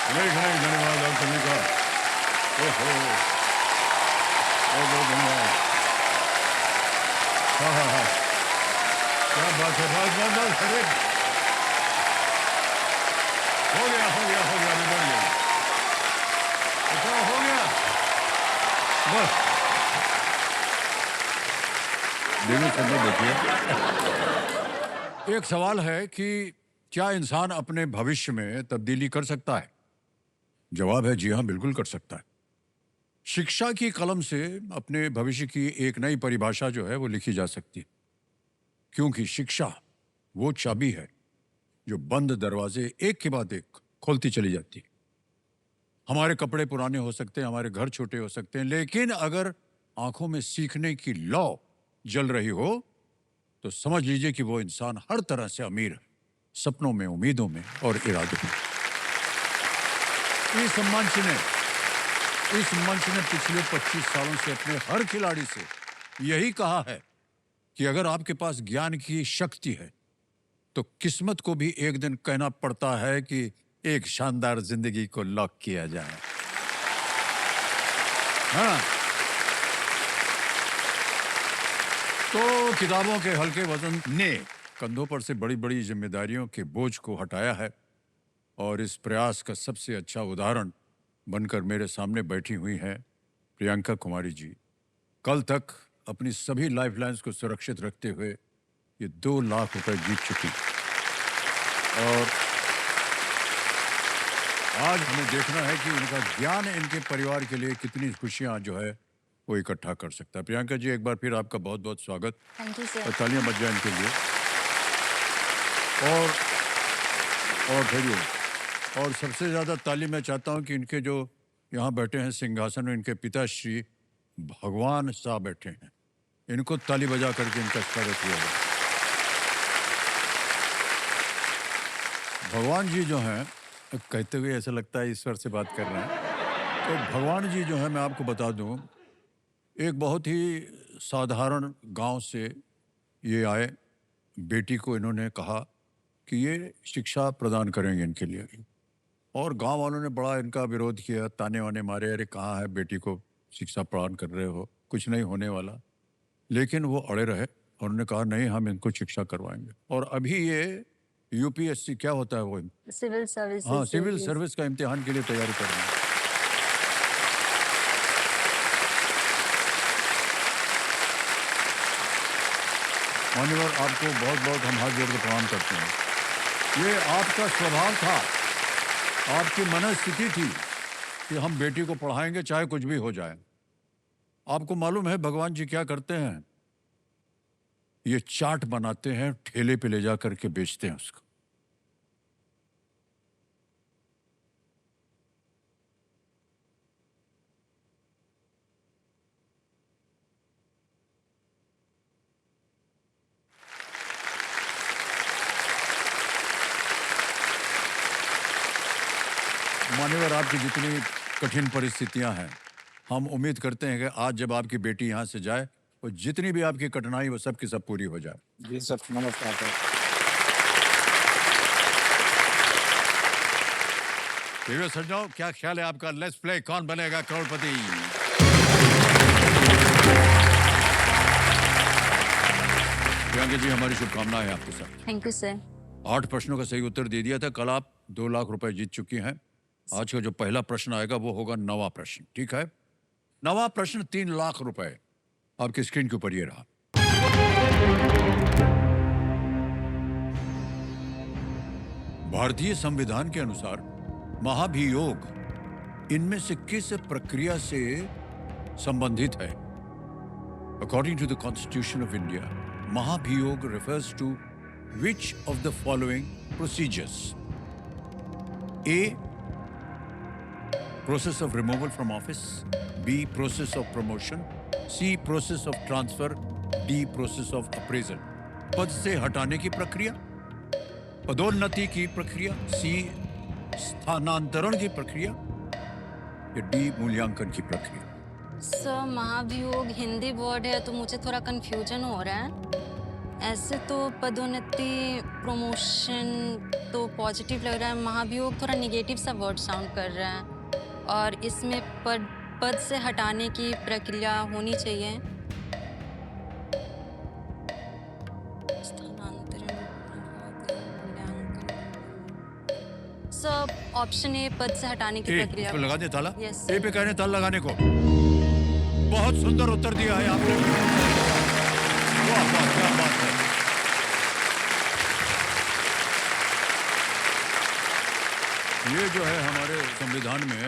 अनेक अनेक धन्यवाद आप सभी का। ओहो, बहुत बहुत धन्यवाद। हाँ हाँ हाँ, क्या बात है, बस बस बस, अरे हो गया, निबट गया। अच्छा हो गया, बस। देखिए संजय, देखिए, एक सवाल है कि क्या इंसान अपने भविष्य में तब्दीली कर सकता है? जवाब है जी हाँ, बिल्कुल कर सकता है। शिक्षा की कलम से अपने भविष्य की एक नई परिभाषा जो है वो लिखी जा सकती है, क्योंकि शिक्षा वो चाबी है जो बंद दरवाजे एक के बाद एक खोलती चली जाती है। हमारे कपड़े पुराने हो सकते हैं, हमारे घर छोटे हो सकते हैं, लेकिन अगर आंखों में सीखने की लौ जल रही हो तो समझ लीजिए कि वो इंसान हर तरह से अमीर है, सपनों में, उम्मीदों में और इरादों में। इस मंच ने पिछले 25 सालों से अपने हर खिलाड़ी से यही कहा है कि अगर आपके पास ज्ञान की शक्ति है तो किस्मत को भी एक दिन कहना पड़ता है कि एक शानदार जिंदगी को लॉक किया जाए। हाँ, तो किताबों के हल्के वजन ने कंधों पर से बड़ी बड़ी जिम्मेदारियों के बोझ को हटाया है, और इस प्रयास का सबसे अच्छा उदाहरण बनकर मेरे सामने बैठी हुई हैं प्रियंका कुमारी जी। कल तक अपनी सभी लाइफलाइंस को सुरक्षित रखते हुए ये 2 लाख रुपए जीत चुकी, और आज हमें देखना है कि उनका ज्ञान इनके परिवार के लिए कितनी खुशियां जो है वो इकट्ठा कर सकता है। प्रियंका जी, एक बार फिर आपका बहुत बहुत स्वागत। Thank you sir. और तालियां बज जाए इनके लिए। और और फिर ये, और सबसे ज्यादा ताली मैं चाहता हूं कि इनके जो यहाँ बैठे हैं सिंहासन में, इनके पिताश्री भगवान साहब बैठे हैं, इनको ताली बजा करके इनका स्वागत किया जाए। भगवान जी जो हैं, कहते हुए ऐसा लगता है ईश्वर से बात कर रहे हैं। तो भगवान जी जो है, मैं आपको बता दूं, एक बहुत ही साधारण गांव से ये आए। बेटी को इन्होंने कहा कि ये शिक्षा प्रदान करेंगे इनके लिए, और गांव वालों ने बड़ा इनका विरोध किया, ताने वाने मारे, अरे कहाँ है बेटी को शिक्षा प्रदान कर रहे हो, कुछ नहीं होने वाला। लेकिन वो अड़े रहे और उन्होंने कहा नहीं, हम इनको शिक्षा करवाएंगे। और अभी ये यूपीएससी क्या होता है वो, सिविल हाँ, सर्विसेज सिविल सर्विस का इम्तिहान के लिए तैयारी कर रहे हैं। मान्यवर, आपको बहुत बहुत हम हाथ जोड़ के प्रणाम करते हैं। ये आपका स्वभाव था, आपकी मनस्थिति थी कि हम बेटी को पढ़ाएंगे चाहे कुछ भी हो जाए। आपको मालूम है भगवान जी क्या करते हैं? ये चाट बनाते हैं, ठेले पे ले जा करके बेचते हैं उसको। मान्यवर, आपकी जितनी कठिन परिस्थितियां हैं, हम उम्मीद करते हैं कि आज जब आपकी बेटी यहाँ से जाए और जितनी भी आपकी कठिनाई वो सब की सब पूरी हो जाए। जी सर, नमस्कार सर। प्रिय सज्जनों, क्या ख्याल है आपका? लेट्स प्ले कौन बनेगा करोड़पति। प्रियंका जी, हमारी शुभकामनाएं हैं आपके साथ। Thank you sir. 8 प्रश्नों का सही उत्तर दे दिया था। कल आप 2 लाख रुपए जीत चुकी हैं। आज का जो पहला प्रश्न आएगा वो होगा 9वां प्रश्न, ठीक है? 9वां प्रश्न 3 लाख रुपए आपकी स्क्रीन के ऊपर ये रहा। भारतीय संविधान के अनुसार महाभियोग इनमें से किस प्रक्रिया से संबंधित है? According to the constitution of India, महाभियोग refers to which of the following procedures? A, process of removal from office. B, process of promotion. C, process of transfer. D, process of appraisal. पद से हटाने की प्रक्रिया, पदोन्नति की प्रक्रिया, सी स्थानांतरण की प्रक्रिया, या डी मूल्यांकन की प्रक्रिया। सर, महाभियोग हिंदी वर्ड है तो मुझे थोड़ा कंफ्यूजन हो रहा है। ऐसे तो पदोन्नति, प्रमोशन तो पॉजिटिव लग रहा है, महाभियोग थोड़ा नेगेटिव सा वर्ड साउंड कर रहा है और इसमें पद पद से हटाने की प्रक्रिया होनी चाहिए। स्थानांतरण, मूल्यांकन। सब ऑप्शन ए पद से हटाने की ए, प्रक्रिया। उसको लगा दे ताला। यस ए पे कह रहे हैं ताला लगाने को। बहुत सुंदर उत्तर दिया है आपने। वाह वाह, क्या बात है। ये जो है हमारे संविधान में,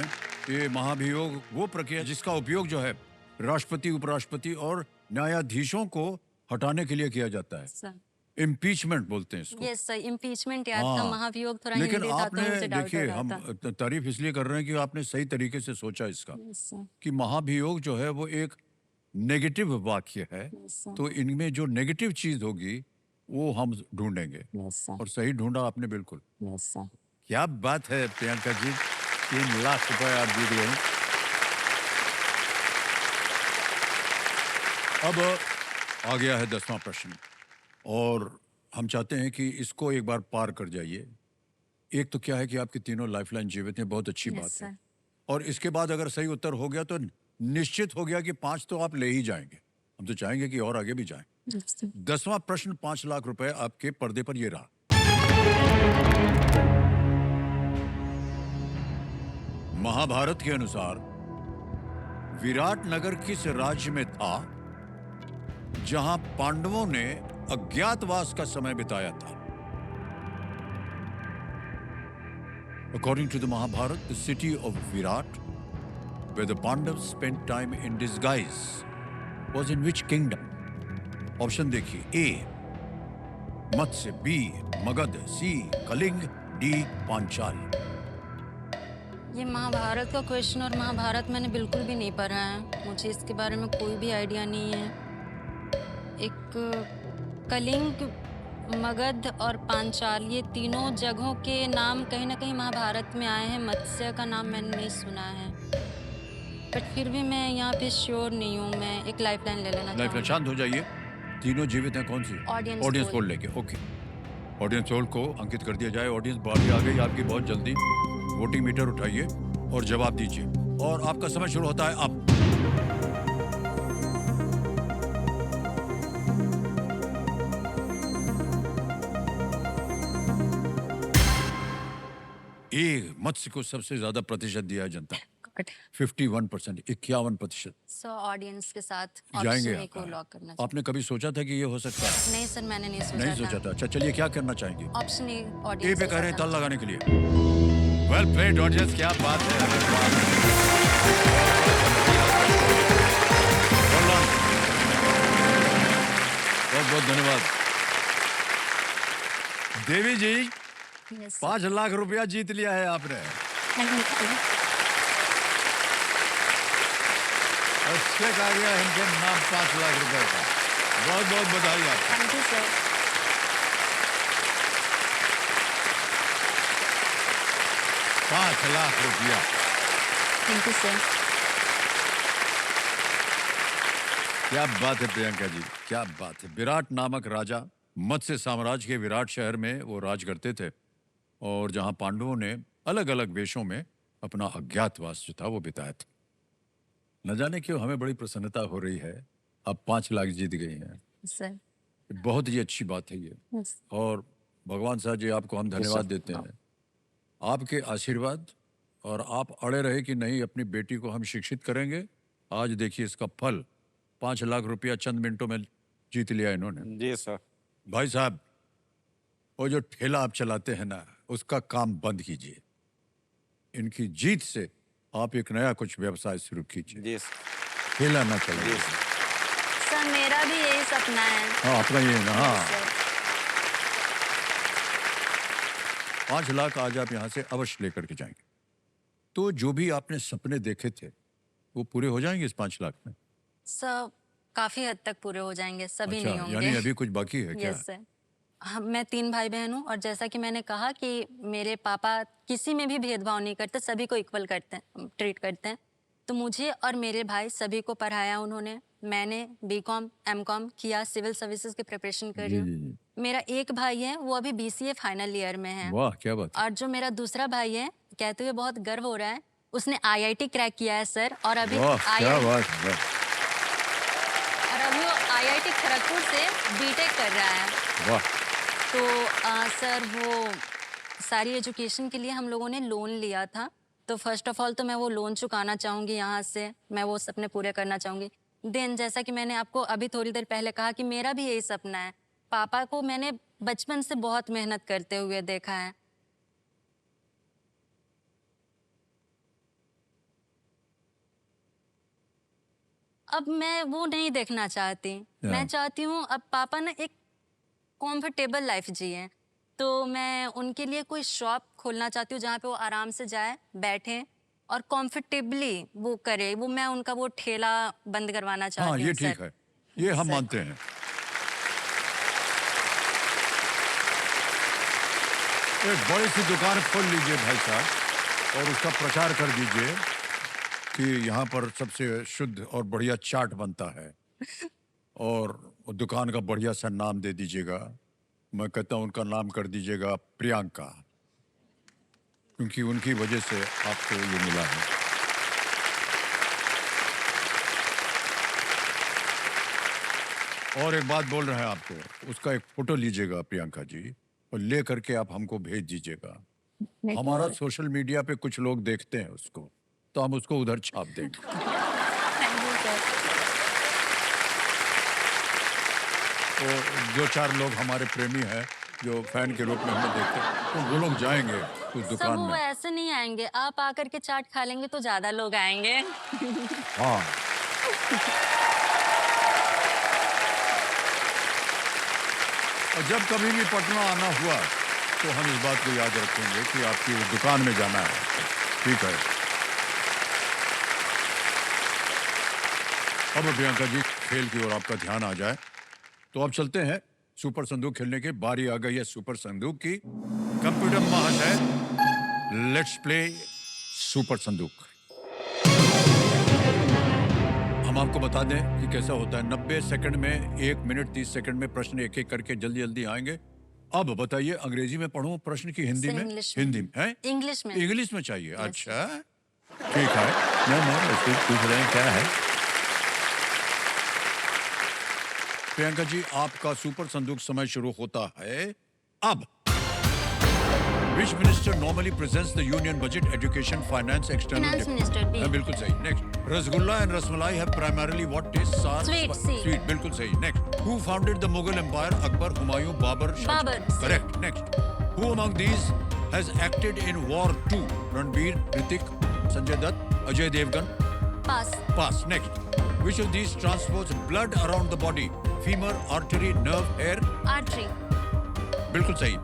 ये महाभियोग वो प्रक्रिया जिसका उपयोग जो है राष्ट्रपति, उपराष्ट्रपति और न्यायाधीशों को हटाने के लिए किया जाता है। सर। इम्पीचमेंट बोलते हैं इसको। यस सर, इम्पीचमेंट याद था, हाँ, महाभियोग थोड़ा लेकिन हिंदी था तो आपने मुझे डाउट हो देखिए, रहा हम था। तारीफ इसलिए कर रहे हैं कि आपने सही तरीके से सोचा इसका, यस सर। कि महाभियोग जो है वो एक नेगेटिव वाक्य है, यस सर। तो इनमें जो नेगेटिव चीज होगी वो हम ढूंढेंगे, यस सर। और सही ढूंढा आपने बिल्कुल। Yes sir. क्या बात है प्रियंका जी, 3 लाख रुपए आप जीत गए। अब आ गया है 10वां प्रश्न, और हम चाहते हैं कि इसको एक बार पार कर जाइए। एक तो क्या है कि आपकी तीनों लाइफलाइन जीवित हैं, बहुत अच्छी यस बात है, सर। और इसके बाद अगर सही उत्तर हो गया तो निश्चित हो गया कि 5 तो आप ले ही जाएंगे। हम तो चाहेंगे कि और आगे भी जाएं। Yes sir. 10वां प्रश्न, 5 लाख रुपए आपके पर्दे पर ये रहा। महाभारत के अनुसार विराट नगर किस राज्य में था जहां पांडवों ने अज्ञातवास का समय बिताया था? According to the Mahabharata, the city of Virat, where the Pandavas spent time in disguise, was in which kingdom? Option देखिए, ए मत्स्य, बी मगध, सी कलिंग, डी पांचाल। ये महाभारत का क्वेश्चन, और महाभारत मैंने बिल्कुल भी नहीं पढ़ा है, मुझे इसके बारे में कोई भी आइडिया नहीं है। एक कलिंग, मगध और पांचाल, ये तीनों जगहों के नाम कहीं ना कहीं महाभारत में आए हैं। मत्स्य का नाम मैंने नहीं सुना है, बट फिर भी मैं यहाँ पे श्योर नहीं हूँ। मैं एक लाइफलाइन ले लेना लाइफ चाहूँगी। शांत हो जाइए। तीनों जीवित हैं, कौन सी? Audience audience poll. पोल लेके, ओके। ऑडियंस पोल को अंकित कर दिया जाए। ऑडियंस बारी आ गई आपकी बहुत जल्दी। वोटिंग मीटर उठाइए और जवाब दीजिए, और आपका समय शुरू होता है अब। ए मत्स्य को सबसे ज्यादा प्रतिशत दिया है जनता, 51%, 51%। सो ऑडियंस के साथ जाएंगे ऑप्शन ए आप? को लॉक करना चाहिए। आपने कभी सोचा था कि ये हो सकता है? नहीं सर, मैंने नहीं सोचा नहीं सोचा था। अच्छा चलिए, क्या करना चाहेंगे? ऑप्शन ए ए ऑडियंस पे के कह रहे हैं साथ ताल लगाने के लिए। वेल प्लेड ऑडियंस, क्या बात है। Well done. बहुत बहुत धन्यवाद देवी जी। Yes, sir. 5 लाख रुपया जीत लिया है आपने। और चेक आ गया इनके नाम 5 लाख रुपए का। बहुत बहुत बधाई आपको। Thank you, sir. 5 लाख रुपया। Thank you, sir. क्या बात है प्रियंका जी, क्या बात है। विराट नामक राजा मत्स्य साम्राज्य के विराट शहर में वो राज करते थे, और जहां पांडवों ने अलग अलग वेशों में अपना अज्ञातवास जो था वो बिताया था। न जाने क्यों हमें बड़ी प्रसन्नता हो रही है। अब 5 लाख जीत गई हैं। Sir. बहुत ही अच्छी बात है ये, Yes. और भगवान साहब जी आपको हम धन्यवाद देते हैं। आपके आशीर्वाद, और आप अड़े रहे कि नहीं अपनी बेटी को हम शिक्षित करेंगे। आज देखिए इसका फल, 5 लाख रुपया चंद मिनटों में जीत लिया इन्होंने। जी सर। भाई साहब, वो जो ठेला आप चलाते हैं ना, उसका काम बंद कीजिए। इनकी जीत से आप एक नया कुछ व्यवसाय शुरू कीजिए। जी सर। ठेला ना चलाइए। सर, मेरा भी यही सपना है। हाँ, अपना ये ना। हाँ, Yes, sir. 5 लाख आज आप यहाँ से अवश्य लेकर के जाएंगे। तो जो भी आपने सपने देखे थे वो पूरे हो जाएंगे इस 5 लाख में? सर, काफी हद तक पूरे हो जाएंगे, सभी अच्छा, नहीं होंगे। यानी अभी कुछ बाकी है क्या? Yes sir. मैं 3 भाई बहन हूँ, और जैसा कि मैंने कहा कि मेरे पापा किसी में भी भेदभाव नहीं करते, सभी को इक्वल करते हैं, ट्रीट करते हैं। तो मुझे और मेरे भाई सभी को पढ़ाया उन्होंने, मैंने बीकॉम एमकॉम किया, सिविल सर्विसेज की प्रिपरेशन कर रही जी हूँ। जी जी। मेरा एक भाई है, वो अभी बीसीए फाइनल ईयर में है। वाह क्या बात है। और जो मेरा दूसरा भाई है, कहते हुए बहुत गर्व हो रहा है, उसने आईआईटी क्रैक किया है सर। और अभी वाह क्या आईआईटी बात है। और अभी वो आईआईटी खड़गपुर से बीटेक कर रहा है। वाह तो सर वो सारी एजुकेशन के लिए हम लोगों ने लोन लिया था। तो फर्स्ट ऑफ ऑल तो मैं वो लोन चुकाना चाहूँगी यहाँ से, मैं वो सपने पूरे करना चाहूँगी। देन जैसा कि मैंने आपको अभी थोड़ी देर पहले कहा कि मेरा भी यही सपना है। पापा को मैंने बचपन से बहुत मेहनत करते हुए देखा है। अब मैं वो नहीं देखना चाहती। मैं हाँ। चाहती हूँ अब पापा ना एक कंफर्टेबल लाइफ जिए। तो मैं उनके लिए कोई शॉप खोलना चाहती हूँ जहाँ पे वो आराम से जाए, बैठे और कंफर्टेबली वो करे। वो मैं उनका वो ठेला बंद करवाना हाँ चाहती ये हूँ ठीक सर। है, ये हम सर। मानते हैं। एक बड़ी सी दुकान खोल लीजिए भाई साहब और उसका प्रचार कर दीजिए कि यहाँ पर सबसे शुद्ध और बढ़िया चाट बनता है। और वो दुकान का बढ़िया सा नाम दे दीजिएगा। मैं कहता हूँ उनका नाम कर दीजिएगा प्रियंका, क्योंकि उनकी वजह से आपको ये मिला है। और एक बात बोल रहे हैं आपको, उसका एक फोटो लीजिएगा प्रियंका जी और ले करके आप हमको भेज दीजिएगा। हमारा सोशल मीडिया पे कुछ लोग देखते हैं उसको, तो हम उसको उधर छाप देंगे। Thank you sir. तो जो चार लोग हमारे प्रेमी हैं जो फैन के रूप में हमें देखते हैं, तो वो लोग जाएंगे उस सब दुकान वो में। ऐसे नहीं आएंगे, आप आकर के चाट खा लेंगे तो ज्यादा लोग आएंगे। हाँ और जब कभी भी पटना आना हुआ तो हम इस बात को याद रखेंगे कि आपकी उस दुकान में जाना है। ठीक है। अब प्रियंका जी खेल की ओर आपका ध्यान आ जाए तो अब चलते हैं सुपर संदूक खेलने की बारी आ गई है। सुपर संदूक की कंप्यूटर महाशय, लेट्स प्ले सुपर संदूक। हम आपको बता दें कि कैसा होता है। 90 सेकंड में 1 मिनट 30 सेकंड में प्रश्न एक एक करके जल्दी जल्दी आएंगे। अब बताइए, अंग्रेजी में पढ़ूं प्रश्न की हिंदी सर, में? इंग्लिश में। हिंदी में है? इंग्लिश में। इंग्लिश में चाहिए। अच्छा ठीक है। नहीं ऐसे पूछ रहे हैं क्या है। प्रियंका जी आपका सुपर संदूक समय शुरू होता है अब। Which minister normally presents the union budget, education, finance, external? Finance minister, B. बिल्कुल सही। Next, rasgulla and rasmalai have primarily what taste? Sour, Sweet, C. Sweet, बिल्कुल सही। Next, who founded the Mughal Empire? Akbar, Humayun, Babur, Shah Babur, Jahan? C. Correct. Next, who among these has acted in War 2? Ranbir, Hrithik, Sanjay Dutt, Ajay Devgan? Pass. Pass. Next, which of these transports blood around the body? Femur, artery, nerve, hair? Artery. बिल्कुल सही।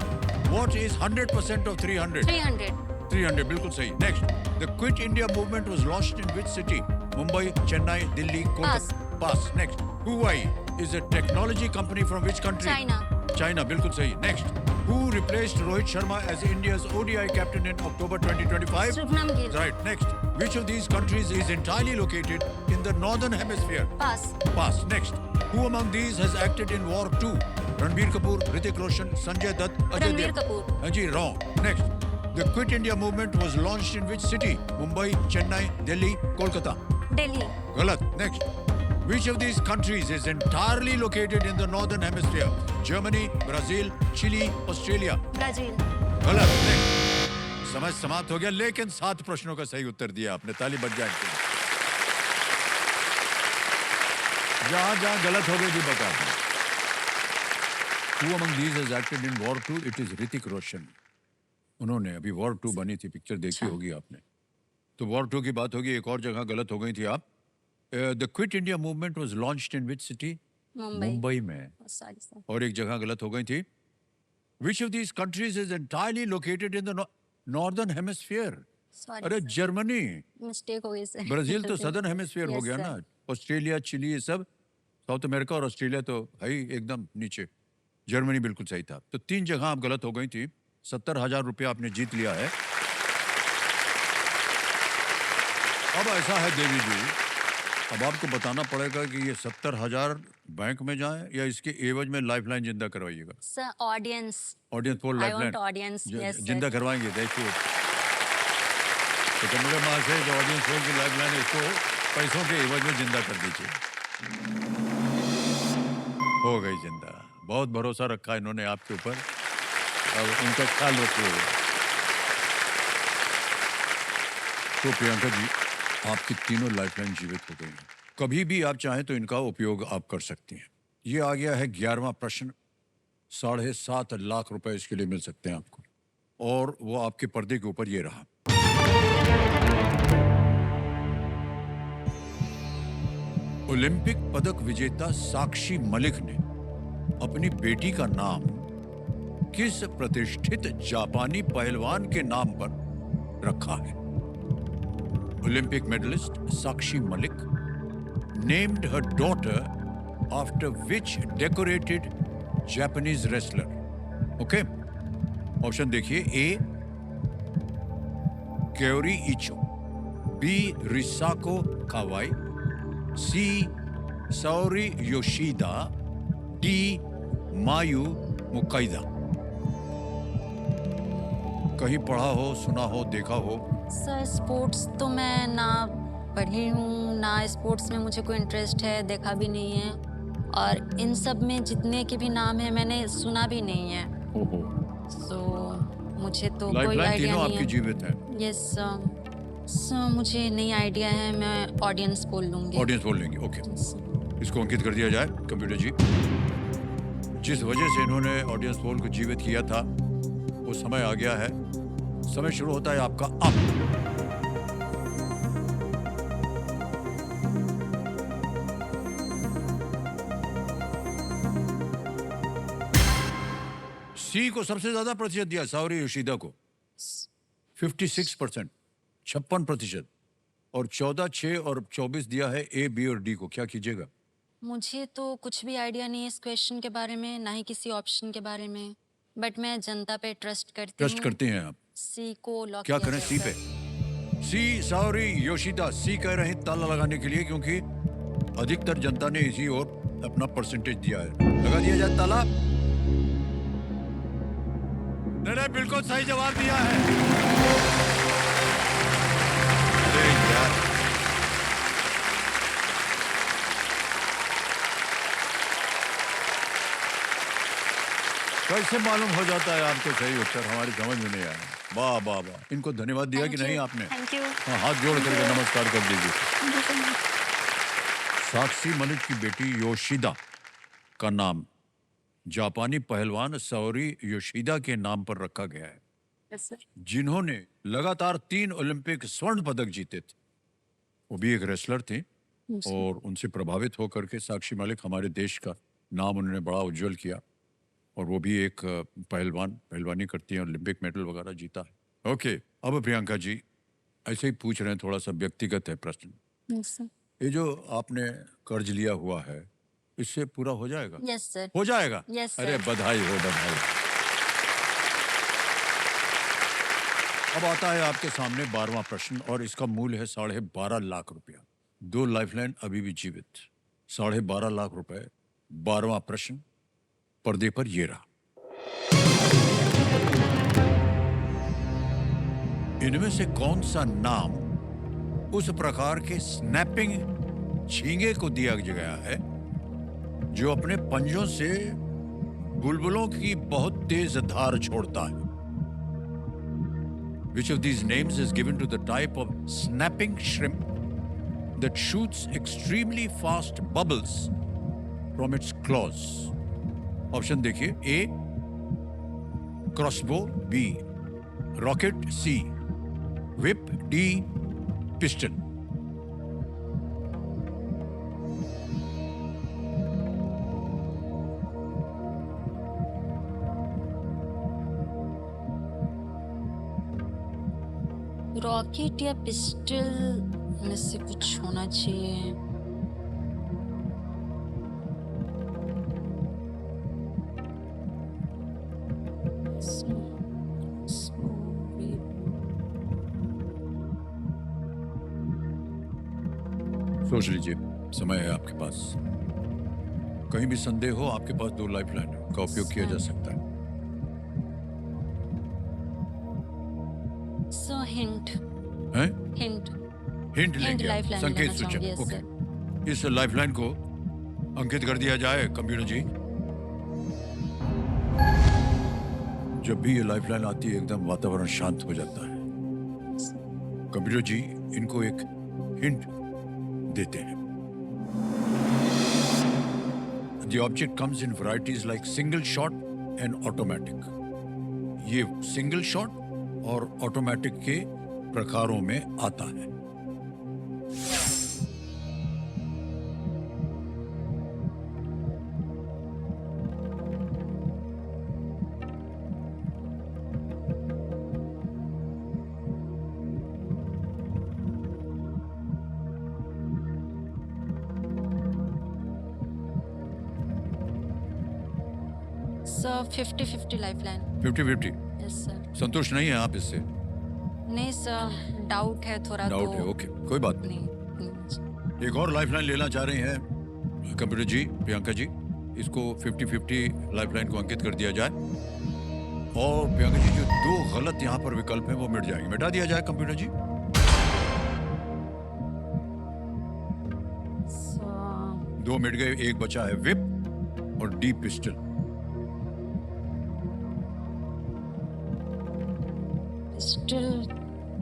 What is 100% of 300? 300। 300 बिल्कुल सही। Next, the Quit India movement was launched in which city? Mumbai, Chennai, Delhi, Kolkata. Pass. Next, Huawei is a technology company from which country? China। China बिल्कुल सही। Next, who replaced Rohit Sharma as India's ODI captain in October 2025? Shubman Gill. Right. Next, which of these countries is entirely located in the northern hemisphere? Pass. Pass. Next, who among these has acted in War 2? Ranbir Kapoor, Hrithik Roshan, Sanjay Dutt, Ajay Ranbir Devgan. Kapoor. हाँ जी, wrong. Next, the Quit India movement was launched in which city? Mumbai, Chennai, Delhi, Kolkata. Delhi. Galat. Next, which of these countries is entirely located in the northern hemisphere? Germany, Brazil, Chile, Australia. Brazil. गलत। Next, समय समाप्त हो गया, लेकिन 7 प्रश्नों का सही उत्तर दिया आपने। ताली बज जाए इनके लिए। जहां जहां गलत हो गई जी बता दें। Who among these has acted in War 2? It is Hrithik Roshan. उन्होंने अभी War 2 बनी थी, पिक्चर देखी होगी आपने। तो War 2 की बात होगी। एक और जगह गलत हो गई थी आप। The Quit India movement was launched in which city? Mumbai. Mumbai में। Sorry sir. और एक जगह गलत हो गई थी। Which of these countries is entirely located in the northern hemisphere? Sorry अरे जर्मनी। मिस्टेक हो गई सर। ब्राजील तो सदर्न हेमिस्फीयर हो Yes, गया sir. ना। ऑस्ट्रेलिया, चिली, ये सब साउथ अमेरिका, और ऑस्ट्रेलिया तो है ही एकदम नीचे। जर्मनी बिल्कुल सही था। तो 3 जगह आप गलत हो गई थी। 70,000 रुपया आपने जीत लिया है। अब ऐसा है देवी जी अब आपको बताना पड़ेगा कि ये 70,000 बैंक में जाए या इसके एवज में लाइफलाइन जिंदा करवाइएगा। सर ऑडियंस, ऑडियंस पोल आई लाइफलाइन वांट ऑडियंस, यस जिंदा सर। करवाएंगे। देखिए, तो कमरे माँ से जो ऑडियंस पोल की लाइफलाइन है, इसको पैसों के एवज में जिंदा कर दीजिए। हो गई जिंदा। बहुत भरोसा रखा इन्होंने आपके ऊपर, अब उनका ख्याल रखिएगा। तो प्रियंका जी, आपकी तीनों लाइफलाइन जीवित हो गई हैं। कभी भी आप चाहें तो इनका उपयोग आप कर सकती हैं। ये आ गया है 11वां प्रश्न। 7.5 लाख रुपए इसके लिए मिल सकते हैं आपको, और वो आपके पर्दे के ऊपर ये रहा। ओलंपिक पदक विजेता साक्षी मलिक ने अपनी बेटी का नाम किस प्रतिष्ठित जापानी पहलवान के नाम पर रखा है? Olympic medalist Sakshi Malik named her daughter after which decorated Japanese wrestler? Okay? Option देखिए। A Kaori Icho, B Risako Kawai, C Saori Yoshida, D Mayu Mukaida. कहीं पढ़ा हो, सुना हो, देखा हो? सर स्पोर्ट्स तो मैं ना पढ़ी हूँ, ना स्पोर्ट्स में मुझे कोई इंटरेस्ट है, देखा भी नहीं है, और इन सब में जितने के भी नाम है मैंने सुना भी नहीं है। ओहो। सो मुझे तो कोई लाइफलाइन आइडिया तीनों नहीं आपकी है। जीवित है। यस सर, मुझे नहीं आइडिया है, मैं ऑडियंस बोल लूँगी। ऑडियंस बोल लेंगे। Okay, Yes, sir. इसको अंकित कर दिया जाए कंप्यूटर जी। जिस वजह से इन्होंने ऑडियंस पोल को जीवित किया था, वो समय आ गया है। समय शुरू होता है आपका अब। सी को सबसे ज्यादा प्रतिशत दिया साओरी योशिदा को, 56%, 56%, और 14, 6 और 24 दिया है ए, बी और डी को। क्या कीजिएगा? मुझे तो कुछ भी आइडिया नहीं है इस क्वेश्चन के बारे में, ना ही किसी ऑप्शन के बारे में, बट मैं जनता पे ट्रस्ट करती ट्रस्ट हूँ। करते हैं आप? सी को लॉक क्या किया करें? जाए, सी सर। पे। सी साओरी योशिदा, सी कह रहे हैं ताला लगाने के लिए, क्योंकि अधिकतर जनता ने इसी ओर अपना परसेंटेज दिया है। लगा दिया जाए ताला। नहीं, बिल्कुल सही जवाब दिया है। अरे यार, कैसे मालूम हो जाता है आपको सही उत्तर? हमारी समझ में नहीं आया। वाह वाह वाह। इनको धन्यवाद दिया कि नहीं आपने? Thank you. हाँ, हाथ जोड़ करके नमस्कार कर दीजिए। साक्षी मलिक की बेटी योशिदा का नाम जापानी पहलवान साओरी योशिदा के नाम पर रखा गया है, यस सर। जिन्होंने लगातार 3 ओलंपिक स्वर्ण पदक जीते थे। वो भी एक रेसलर थे, और उनसे प्रभावित होकर के साक्षी मलिक हमारे देश का नाम उन्होंने बड़ा उज्जवल किया, और वो भी एक पहलवानी करती हैं, ओलंपिक मेडल वगैरह जीता है। ओके, अब प्रियंका जी ऐसे ही पूछ रहे हैं, थोड़ा सा व्यक्तिगत है प्रश्न। Yes sir. ये जो आपने कर्ज लिया हुआ है, इससे पूरा हो जाएगा? Yes sir. हो जाएगा? Yes, sir. अरे बधाई हो, बधाई। अब आता है आपके सामने 12वां प्रश्न, और इसका मूल्य है 12.5 लाख रुपया। 2 लाइफलाइन अभी भी जीवित। 12.5 लाख रुपए। 12वां प्रश्न पर्दे पर ये रहा। इनमें से कौन सा नाम उस प्रकार के स्नैपिंग झींगे को दिया गया है जो अपने पंजों से बुलबुलों की बहुत तेज धार छोड़ता है? Which of these names is given to the type of snapping shrimp that shoots extremely fast bubbles from its claws? Option देखिए। ए क्रॉसबो, बी रॉकेट, सी whip, डी पिस्टन। रॉकेट या पिस्टल में से कुछ होना चाहिए। सोच लीजिए, समय है आपके पास। कहीं भी संदेह हो, आपके पास 2 लाइफलाइन का उपयोग किया जा सकता है। सो हिंट हैं? हिंट हिंट हिंट लेंगे आप, लाइफलाइन संकेत लेना चाहूंगी। सूचक। Yes okay, sir. इस लाइफलाइन को अंकित कर दिया जाए कंप्यूटर जी। जब भी ये लाइफलाइन आती है एकदम वातावरण शांत हो जाता है। कंप्यूटर जी इनको एक हिंट देते हैं। The object comes in varieties like single shot and automatic. ये सिंगल शॉट और ऑटोमेटिक के प्रकारों में आता है। सो 50-50 लाइफलाइन। 50-50। Yes sir. संतुष्ट नहीं है आप इससे? नहीं सर, डाउट है थोड़ा। डाउट तो है, ओके, कोई बात नहीं। नहीं। एक और लाइफलाइन लेना चाह रही हैं कंप्यूटर जी, प्रियंका जी। इसको 50-50 लाइफलाइन को अंकित कर दिया जाए और प्रियंका जी जो 2 गलत यहाँ पर विकल्प हैं वो मिट जाएंगे। मिटा दिया जाए कंप्यूटर जी। सो 2 मिट गए, एक बचा है विप और डी पिस्टल। पिस्टल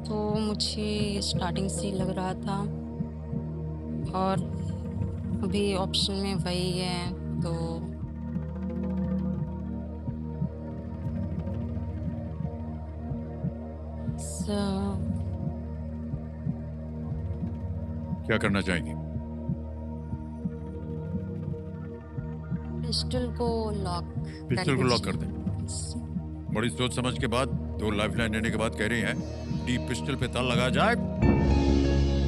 तो मुझे स्टार्टिंग से ही लग रहा था और अभी ऑप्शन में वही है, तो क्या करना चाहेंगे? पिस्टल को लॉक पिस्टल को लॉक कर दें। बड़ी सोच समझ के बाद 2 लाइफलाइन लेने के बाद कह रही हैं डी पिस्टल पे ताला लगा जाए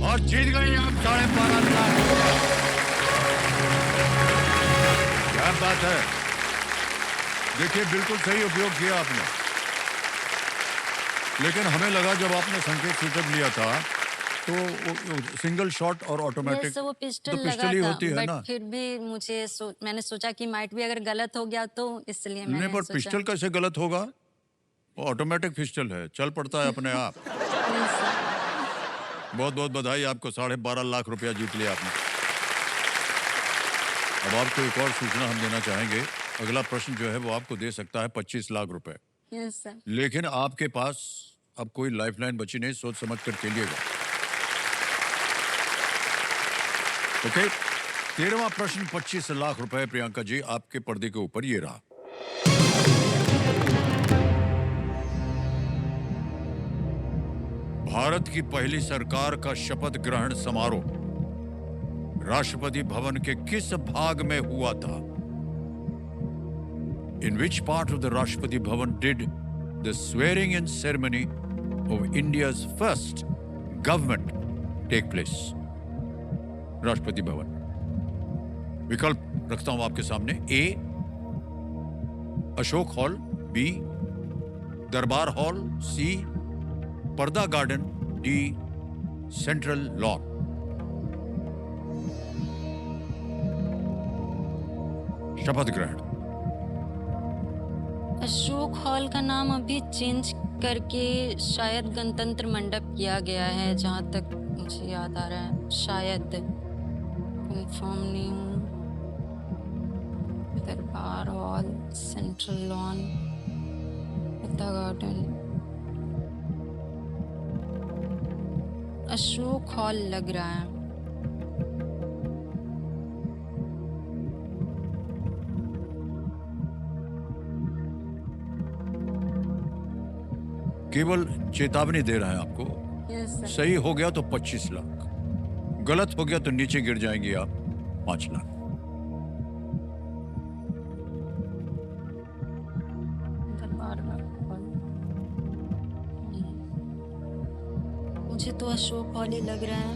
और जीत गई आप 12.5 लाख। क्या बात है, देखिए बिल्कुल सही उपयोग किया आपने। लेकिन हमें लगा जब आपने संकेत सूचक लिया था तो सिंगल शॉट और ऑटोमेटिक यस, वो तो पिस्टल पिस्टल लगा ही था, होती है बट ना। फिर भी मैंने सोचा कि माइट भी अगर गलत हो गया तो इसलिए नहीं, मैंने पर सोचा। पिस्टल कैसे गलत होगा? वो ऑटोमेटिक पिस्टल है, चल पड़ता है अपने आप। नहीं सर। बहुत बहुत बधाई आपको, 12.5 लाख रुपया जीत लिया आपने। अब आपको एक और सूचना हम देना चाहेंगे। अगला प्रश्न जो है वो आपको दे सकता है 25 लाख रुपए। Yes sir. लेकिन आपके पास अब कोई लाइफलाइन बची नहीं, सोच समझ कर खेलिएगा। ओके, 13वां प्रश्न 25 लाख रुपए प्रियंका जी आपके पर्दे के ऊपर ये रहा। भारत की पहली सरकार का शपथ ग्रहण समारोह राष्ट्रपति भवन के किस भाग में हुआ था? In which part of the Rashtrapati Bhavan did the swearing in ceremony of India's first government take place? Rashtrapati Bhavan. विकल्प रखता हूं आपके सामने। ए अशोक हॉल, बी दरबार हॉल, सी पर्दा गार्डन, डी सेंट्रल लॉन। शपथ ग्रहण। अशोक हॉल का नाम अभी चेंज करके शायद गणतंत्र मंडप किया गया है, जहाँ तक मुझे याद आ रहा है। शायद, कंफर्म नहीं हूँ। दरबार हॉल, सेंट्रल लॉन, पर्दा गार्डन, अशोक हॉल लग रहा है। केवल चेतावनी दे रहे हैं आपको। Yes sir. सही हो गया तो 25 लाख, गलत हो गया तो नीचे गिर जाएंगे आप 5 लाख। दरबार हॉल, मुझे तो अशोक हॉल ही लग रहा है,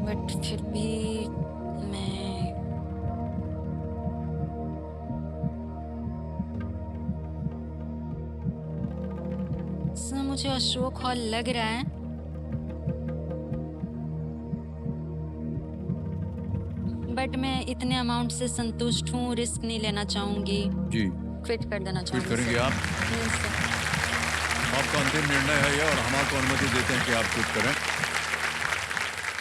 बट फिर भी मैं सर, मुझे अशोक हॉल लग रहा है। बट मैं इतने अमाउंट से संतुष्ट हूँ, रिस्क नहीं लेना चाहूँगी। जी, क्विट कर देना क्विट चाहूँगी करेंगे सर। आप? Yes sir. आपका अंतिम निर्णय है ये और हम आपको अनुमति देते हैं कि आप क्विट करें।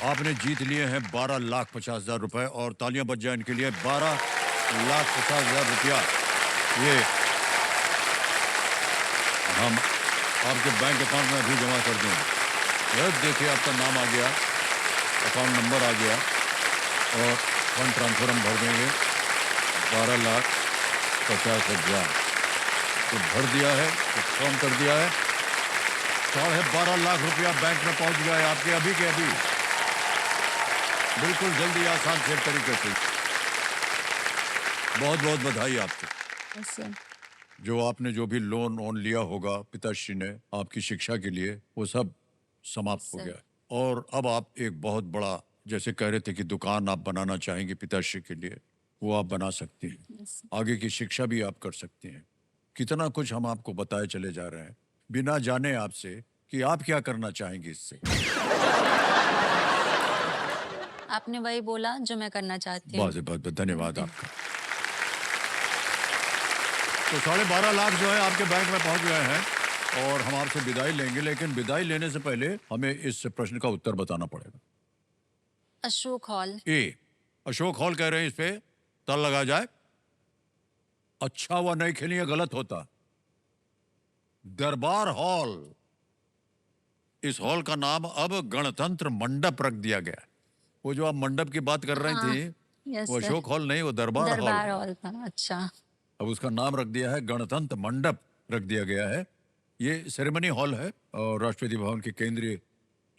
आपने जीत लिए हैं 12,50,000 रुपए और तालियां बज जाए इनके लिए। 12,50,000 रुपया ये हम आपके बैंक अकाउंट में अभी जमा कर देंगे। यह देखिए आपका नाम आ गया, अकाउंट नंबर आ गया और फंड ट्रांसफर हम भर देंगे 12,50,000 तो भर दिया है, फॉर्म कर दिया है। 12.5 लाख रुपया बैंक में पहुंच गया है आपके अभी के अभी, बिल्कुल जल्दी आसान से तरीके से। बहुत बहुत बधाई आपको। Yes sir. जो आपने जो भी लोन वोन लिया होगा पिताश्री ने आपकी शिक्षा के लिए, वो सब समाप्त हो सर। गया है। और अब आप एक बहुत बड़ा, जैसे कह रहे थे कि दुकान आप बनाना चाहेंगे पिताश्री के लिए, वो आप बना सकती हैं। Yes sir. आगे की शिक्षा भी आप कर सकती हैं। कितना कुछ हम आपको बताए चले जा रहे हैं बिना जाने आपसे कि आप क्या करना चाहेंगे इससे। आपने वही बोला जो मैं करना चाहती हूँ। बहुत बहुत बहुत धन्यवाद आपका। तो 12.5 लाख जो है आपके बैंक में पहुंच गए हैं और हम आपसे विदाई लेंगे, लेकिन विदाई लेने से पहले हमें इस प्रश्न का उत्तर बताना पड़ेगा। अशोक हॉल। ए, अशोक हॉल कह रहे हैं, इस पे ताला लगा जाए। अच्छा हुआ नहीं खेली, ये गलत होता। दरबार हॉल। इस हॉल का नाम अब गणतंत्र मंडप रख दिया गया है। वो जो आप मंडप की बात कर रही हाँ, थी, यस वो सर। अशोक हॉल नहीं, वो दरबार हॉल दरबार है। हॉल था। अच्छा। अब उसका नाम रख दिया है गणतंत्र मंडप रख दिया गया है। ये सेरेमनी हॉल है और राष्ट्रपति भवन के केंद्रीय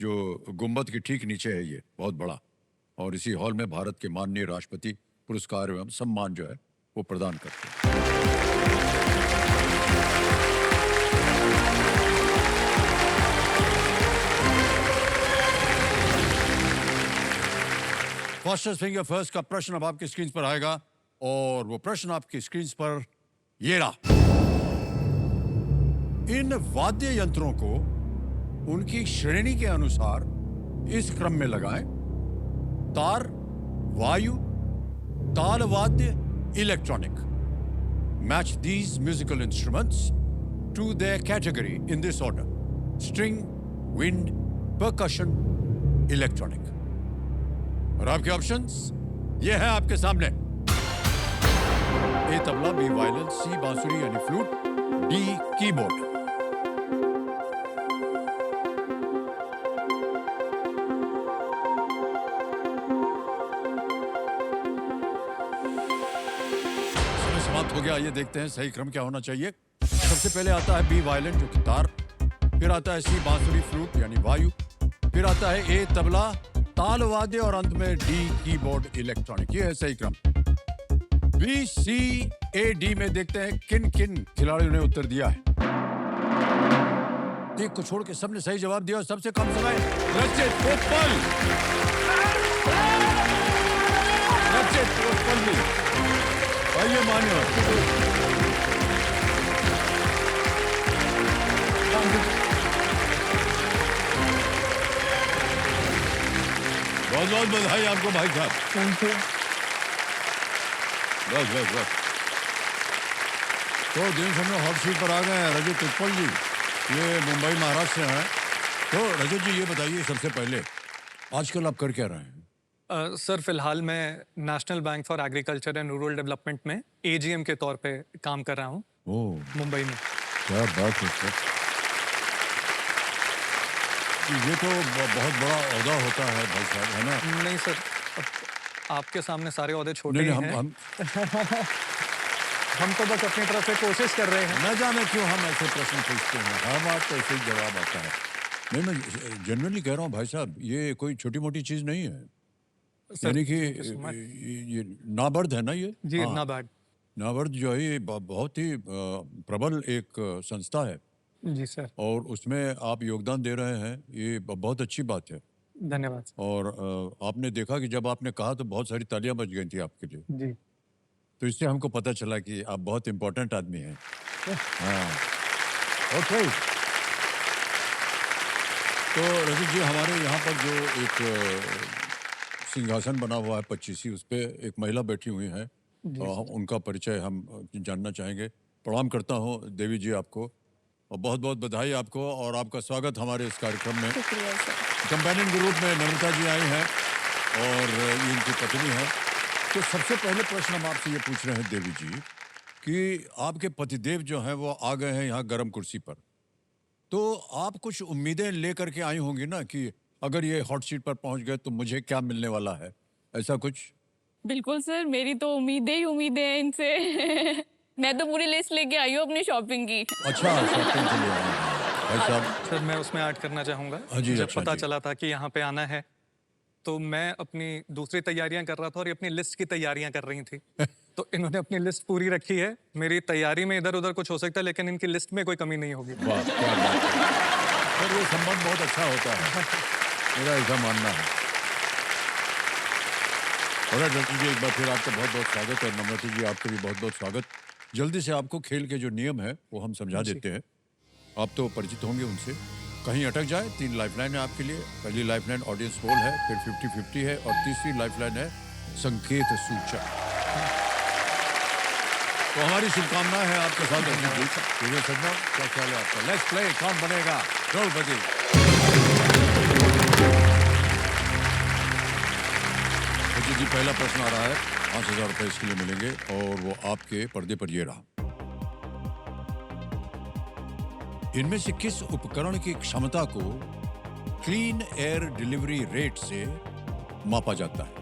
जो गुंबद के ठीक नीचे है, ये बहुत बड़ा। और इसी हॉल में भारत के माननीय राष्ट्रपति पुरस्कार एवं सम्मान जो है वो प्रदान करते हैं। फास्टेस्ट फिंगर फर्स्ट का प्रश्न अब आपकी स्क्रीन पर आएगा और वो प्रश्न आपकी स्क्रीन पर ये रहा। इन वाद्य यंत्रों को उनकी श्रेणी के अनुसार इस क्रम में लगाएं: तार, वायु, ताल वाद्य, electronic. Match these musical instruments to their category in this order: string, wind, percussion, electronic। और आपके ऑप्शंस ये है आपके सामने: ए तबला, बी वायलिन, सी बांसुरी यानी फ्लूट, डी कीबोर्ड। समय समाप्त हो गया। ये देखते हैं सही क्रम क्या होना चाहिए। सबसे पहले आता है बी वायलिन जो कि तार, फिर आता है सी बांसुरी फ्लूट यानी वायु, फिर आता है ए तबला, ताल वाद्य और अंत में डी कीबोर्ड इलेक्ट्रॉनिक। ये है सही क्रम। बी सी ए डी में देखते हैं किन किन खिलाड़ियों ने उत्तर दिया है। एक को छोड़ के सबने सही जवाब दिया और सबसे कम समय रचित कोपल। रचित कोपल भी आइए मान्य। बहुत बहुत बधाई आपको भाई साहब। बस बस बस। तो दिन समय हॉट सीट पर आ गए हैं रजत उत्पल जी, ये मुंबई महाराष्ट्र से हैं। तो रजत जी ये बताइए सबसे पहले आजकल आप कर क्या रहे हैं? सर फिलहाल मैं national bank for agriculture and rural development में एजीएम के तौर पे काम कर रहा हूँ ओह मुंबई में। क्या बात है सर। ये तो बहुत बड़ा ओहदा होता है भाई साहब, है ना? नहीं सर, आपके सामने सारे ओहदे छोटे नहीं ही नहीं, हैं। हम हम तो बस अपनी तरफ से कोशिश कर रहे हैं। न जाने क्यों हम ऐसे प्रश्न पूछते हैं, हम आपको ऐसे ही जवाब आता है। नहीं, मैं जनरली कह रहा हूँ भाई साहब, ये कोई छोटी मोटी चीज नहीं है। सर, यानी कि thank you so much। ये नाबार्ड है ना ये? जी हाँ, ना बैड। नाबार्ड जो है ये बहुत ही प्रबल एक संस्था है जी सर, और उसमें आप योगदान दे रहे हैं, ये बहुत अच्छी बात है। धन्यवाद सर। और आपने देखा कि जब आपने कहा तो बहुत सारी तालियां बज गई थी आपके लिए। जी तो इससे हमको पता चला कि आप बहुत इम्पोर्टेंट आदमी हैं। हाँ, ओके। तो रजत जी, हमारे यहाँ पर जो एक सिंहासन बना हुआ है 25 उस पे एक महिला बैठी हुई है। उनका परिचय हम जानना चाहेंगे। प्रणाम करता हूँ देवी जी आपको, और बहुत बहुत बधाई आपको और आपका स्वागत हमारे इस कार्यक्रम में। शुक्रिया सर। कंपेनियन के रूप में नम्रता जी आई हैं और ये इनकी पत्नी है। तो सबसे पहले प्रश्न हम आपसे ये पूछ रहे हैं देवी जी कि आपके पतिदेव जो हैं वो आ गए हैं यहाँ गर्म कुर्सी पर, तो आप कुछ उम्मीदें लेकर के आई होंगी ना कि अगर ये हॉट सीट पर पहुंच गए तो मुझे क्या मिलने वाला है, ऐसा कुछ? बिल्कुल सर, मेरी तो उम्मीदें ही उम्मीदें हैं इनसे। मैं तो पूरी लिस्ट लेके आई हूँ अपनी शॉपिंग की। अच्छा, शॉपिंग के लिए आए हैं भाई साहब। सर मैं उसमें ऐड करना चाहूँगा। हाँ जी, जब अच्छा पता जी। चला था कि यहाँ पे आना है तो मैं अपनी दूसरी तैयारियां कर रहा था और ये अपनी लिस्ट की तैयारियां कर रही थी। तो इन्होंने अपनी लिस्ट पूरी रखी है। मेरी तैयारी में इधर उधर कुछ हो सकता है लेकिन इनकी लिस्ट में कोई कमी नहीं होगी। वाह, क्या बात है। सर ये संबंध बहुत अच्छा होता है, मेरा ऐसा मानना है। और डॉक्टर जी एक बार फिर आपका बहुत बहुत स्वागत, और नम्रता जी आपको भी बहुत बहुत स्वागत। जल्दी से आपको खेल के जो नियम है वो हम समझा देते हैं। आप तो परिचित होंगे उनसे। कहीं अटक जाए 3 लाइफलाइन है आपके लिए। पहली लाइफलाइन ऑडियंस पोल है, फिर 50-50 है, और तीसरी लाइफलाइन है संकेत सूचक। तो हमारी शुभकामनाएं हैं आपके साथ। सजना क्या ख्याल है आपका? लेट्स प्ले, कौन बनेगा करोड़पति? जी पहला प्रश्न आ रहा है, 5,000 रुपए इसके लिए मिलेंगे और वो आपके पर्दे पर ये रहा। इनमें से किस उपकरण की क्षमता को क्लीन एयर डिलीवरी रेट से मापा जाता है?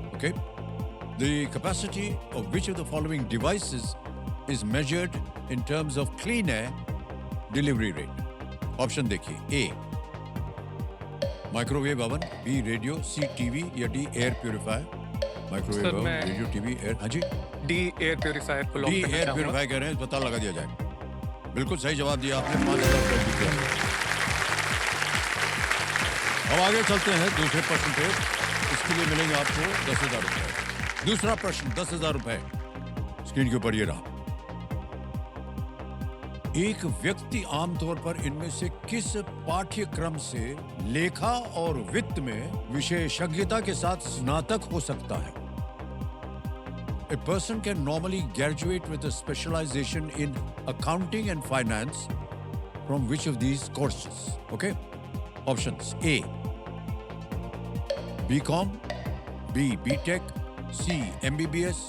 Okay, the capacity of which of the following devices is measured in terms of clean air delivery rate? Option देखिए, ए माइक्रोवेव ओवन, बी रेडियो, सी टीवी, या D air purifier. Microwave sir, oven, मैं- radio, TV, air. हाँ जी, D air purifier को lock D करना air चाहूँगा। Purifier कह रहे हैं, पता लगा दिया जाए। बिल्कुल सही जवाब दिया आपने, 5,000 रुपए जीते हैं। अब आगे चलते हैं दूसरे प्रश्न पे। इसके लिए मिलेंगे आपको 10,000 रुपए। दूसरा प्रश्न 10,000 रुपए स्क्रीन के ऊपर ये रहा। एक व्यक्ति आमतौर पर इनमें से किस पाठ्यक्रम से लेखा और वित्त में विशेषज्ञता के साथ स्नातक हो सकता है? A person can normally graduate with a specialization in accounting and finance from which of these courses? Okay? Options: A, BCom, B, BTech, C, MBBS,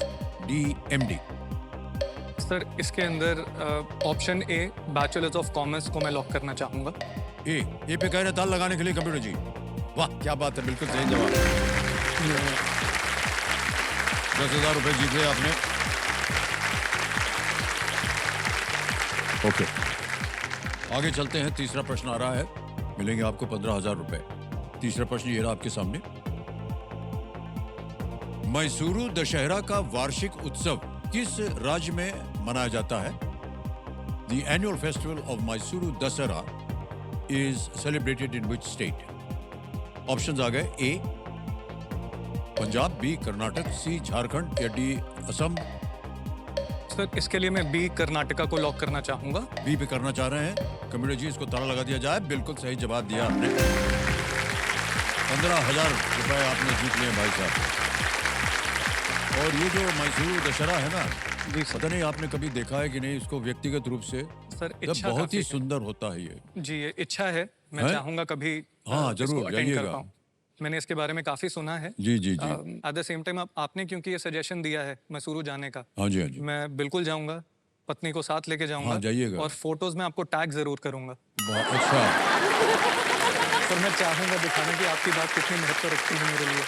D, MD. Sir इसके अंदर option A bachelors of commerce को मैं lock करना चाहूँगा। ए पे कह रहे ताल लगाने के लिए कंप्यूटर जी। वाह, क्या बात है, बिल्कुल सही जवाब। 10,000 रुपए जीत गए आपने। ओके, आगे चलते हैं। तीसरा प्रश्न आ रहा है, मिलेंगे आपको 15,000 रुपए। तीसरा प्रश्न ये रहा आपके सामने। मैसूरू दशहरा का वार्षिक उत्सव किस राज्य में मनाया जाता है? The annual festival of Mysuru Dasara is celebrated in which state? Options आ गए, A Punjab, B Karnataka, C Jharkhand, या D असम। सर इसके लिए मैं बी कर्नाटका को लॉक करना चाहूँगा। B पे करना चाह रहे हैं कंप्यूटर जी, इसको ताला लगा दिया जाए। बिल्कुल सही जवाब दिया आपने। 15,000 रुपए आपने जीत लिए भाई साहब। और ये जो मैसूरू दशहरा है ना, जी पता नहीं आपने कभी देखा है कि नहीं इसको व्यक्तिगत रूप से? सर तो इच्छा बहुत ही काफ़ी है। सुंदर होता है ये। जी ये इच्छा है, मैं हैं? चाहूँगा कभी हाँ, इसको जरूर, अटेंड कर जाइएगा। पाऊँ। मैंने इसके बारे में काफ़ी सुना है। जी जी जी। एट द सेम टाइम आपने क्योंकि ये सजेशन दिया है मैसूरू जाने का, हाँ जी, हाँ जी। मैं बिल्कुल जाऊँगा, पत्नी को साथ लेके जाऊँगा। हाँ, जाइएगा। और फोटोज में आपको टैग जरूर करूँगा। बहुत अच्छा। सर मैं चाहूँगा दिखाने की आपकी बात कितनी महत्व रखती है मेरे लिए।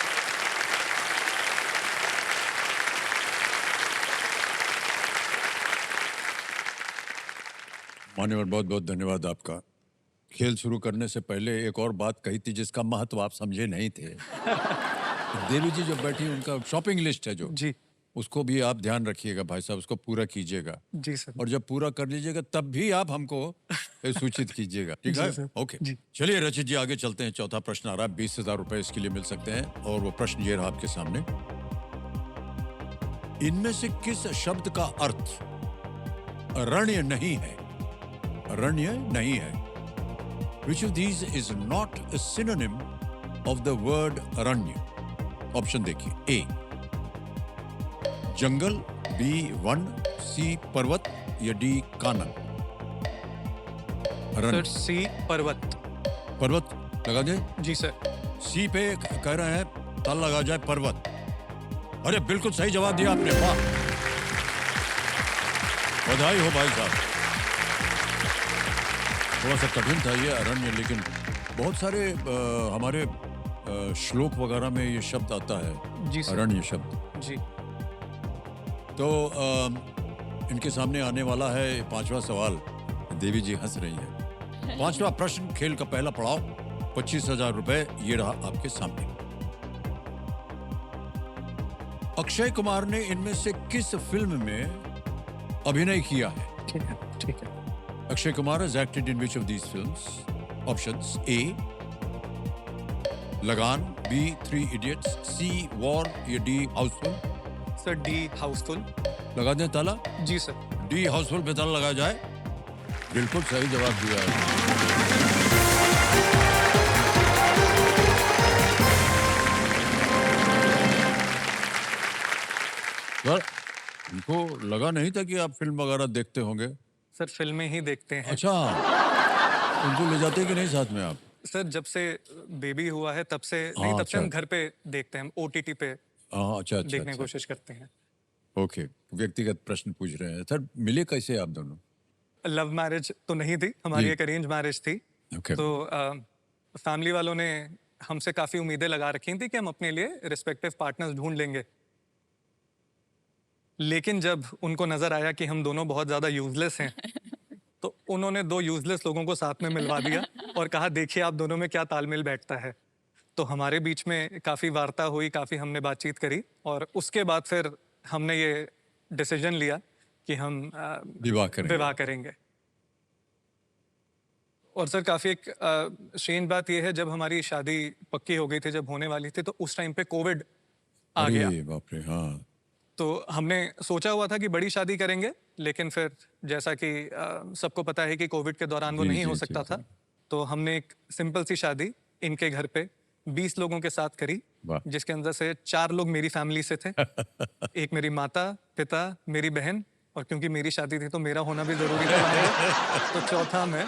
मान्यवर, बहुत बहुत धन्यवाद आपका। खेल शुरू करने से पहले एक और बात कही थी जिसका महत्व आप समझे नहीं थे। देवी जी जो बैठी उनका शॉपिंग लिस्ट है जो, जी उसको भी आप ध्यान रखिएगा भाई साहब, उसको पूरा कीजिएगा। जी सर। और जब पूरा कर लीजिएगा तब भी आप हमको सूचित कीजिएगा, ठीक जी है? सर। ओके, जी। चलिए रचित जी आगे चलते हैं। चौथा प्रश्न आ रहा है, 20,000 रुपए इसके लिए मिल सकते हैं, और वो प्रश्न ये रहा आपके सामने। इनमें से किस शब्द का अर्थ रण्य नहीं है? रण्य नहीं है। Which of these is not a synonym of the word Aranya? Option देखिए। ए जंगल, बी वन, सी पर्वत या डी कानन। सर रन। सी पर्वत। पर्वत लगा दे। जी सर। सी पे कह रहे हैं ताल लगा जाए पर्वत। अरे बिल्कुल सही जवाब दिया आपने, वाह, बधाई हो भाई साहब। थोड़ा सा कठिन था ये अरण्य, लेकिन बहुत सारे हमारे श्लोक वगैरह में ये शब्द आता है, जी सर। अरण्य शब्द। जी तो इनके सामने आने वाला है 5वां सवाल। देवी जी हंस रही हैं। 5वां प्रश्न, खेल का पहला पड़ाव, 25,000 रुपए ये रहा आपके सामने। अक्षय कुमार ने इनमें से किस फिल्म में अभिनय किया है? ठीक है, ठीक है। Akshay Kumar has acted in which of these films? Options: A लगान, B 3 Idiots, C War या D Housefull. Sir D Housefull. लगा दें ताला। जी सर। डी हाउसफुल पे ताला लगाया जाए। बिल्कुल सही जवाब दिया है। सर इनको लगा नहीं था कि आप फिल्म वगैरह देखते होंगे। सर फिल्में ही देखते हैं। अच्छा, उनको ले जाते कि नहीं साथ में आप? सर जब से बेबी हुआ है तब से नहीं, तब से हम अच्छा। घर पे देखते हैं, हम ओटीटी पे हाँ, अच्छा अच्छा देखने की अच्छा। कोशिश करते हैं। ओके, व्यक्तिगत प्रश्न पूछ रहे हैं। सर मिले कैसे आप दोनों? लव मैरिज तो नहीं थी हमारी, जी। एक अरेंज मैरिज थी। ओके। तो फैमिली वालों ने हमसे काफी उम्मीदें लगा रखी थी कि हम अपने लिए रिस्पेक्टिव पार्टनर्स ढूंढ लेंगे। लेकिन जब उनको नजर आया कि हम दोनों बहुत ज्यादा यूजलेस हैं, तो उन्होंने 2 यूजलेस लोगों को साथ में मिलवा दिया और कहा देखिए आप दोनों में क्या तालमेल बैठता है। तो हमारे बीच में काफी वार्ता हुई, काफी हमने बातचीत करी और उसके बाद फिर हमने ये डिसीजन लिया कि हम विवाह करेंगे। विवाह करेंगे। और सर काफी एक स्ट्रेंज बात यह है, जब हमारी शादी पक्की हो गई थी, जब होने वाली थी, तो उस टाइम पे कोविड आ गया। अरे बाप रे, हाँ। तो हमने सोचा हुआ था कि बड़ी शादी करेंगे, लेकिन फिर जैसा कि सबको पता है कि कोविड के दौरान वो जी, नहीं जी, हो जी, सकता जी। था। तो हमने एक सिंपल सी शादी इनके घर पे 20 लोगों के साथ करी, वाह। जिसके अंदर से 4 लोग मेरी फैमिली से थे। एक मेरी माता, पिता, मेरी बहन, और क्योंकि मेरी शादी थी तो मेरा होना भी जरूरी था वहाँ पे, तो चौथा मैं।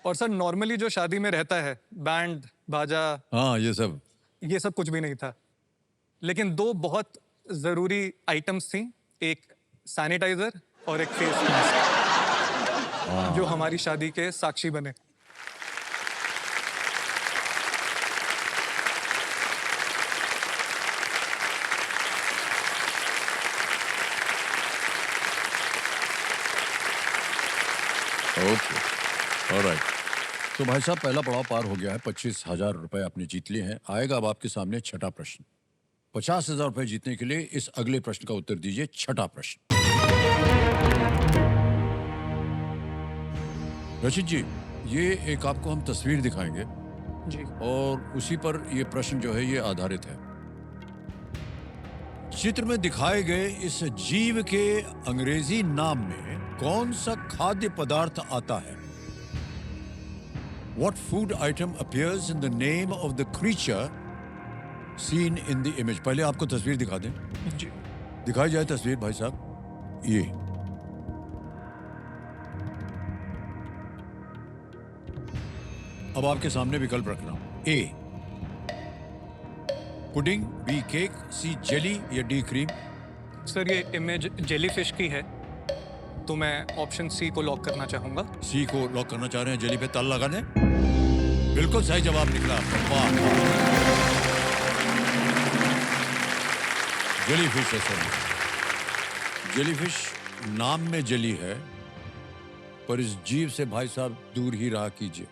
और सर नॉर्मली जो शादी में रहता है, बैंड बाजा, हाँ, ये सब कुछ भी नहीं था। लेकिन 2 बहुत जरूरी आइटम्स थी, एक सैनिटाइजर और एक फेस मास्क, जो हमारी शादी के साक्षी बने। Okay, alright. तो भाई साहब पहला पड़ाव पार हो गया है, 25,000 रुपए आपने जीत लिए हैं। आएगा अब आपके सामने छठा प्रश्न। 50,000 रुपए जीतने के लिए इस अगले प्रश्न का उत्तर दीजिए। छठा प्रश्न। रचित जी, ये एक आपको हम तस्वीर दिखाएंगे जी और उसी पर ये प्रश्न जो है ये आधारित है। चित्र में दिखाए गए इस जीव के अंग्रेजी नाम में कौन सा खाद्य पदार्थ आता है? What food item appears in the name of the creature seen in the image? पहले आपको तस्वीर दिखा दें। जी दिखाई जाए तस्वीर भाई साहब। ये अब आपके सामने विकल्प रख रहा हूं। ए पुडिंग, बी केक, सी जेली या डी क्रीम। सर ये इमेज जेलीफिश की है, तो मैं ऑप्शन सी को लॉक करना चाहूंगा। सी को लॉक करना चाह रहे हैं, जेली पे ताला लगा दें। बिल्कुल सही जवाब निकला। वाह, जेलीफिश है सर। जेलीफिश नाम में जेली है, पर इस जीव से भाई साहब दूर ही रहा कीजिए।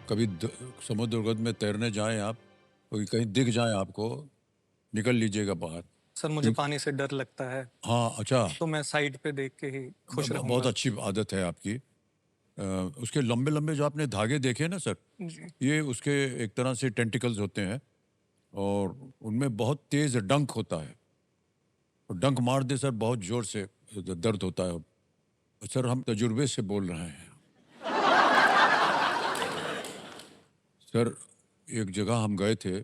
कभी समुद्र उर्गत में तैरने जाएं आप, कभी कहीं दिख जाएं आपको, निकल लीजिएगा बाहर। सर मुझे पानी से डर लगता है, हाँ, अच्छा, तो मैं साइड पे देख के ही खुश रहूंगा। बहुत अच्छी आदत है आपकी। उसके लंबे लंबे जो आपने धागे देखे ना सर, जी ये उसके एक तरह से टेंटिकल्स होते हैं और उनमें बहुत तेज डंक होता है। और डंक मार दे सर, बहुत जोर से दर्द होता है। सर हम तजुर्बे से बोल रहे हैं। सर एक जगह हम गए थे,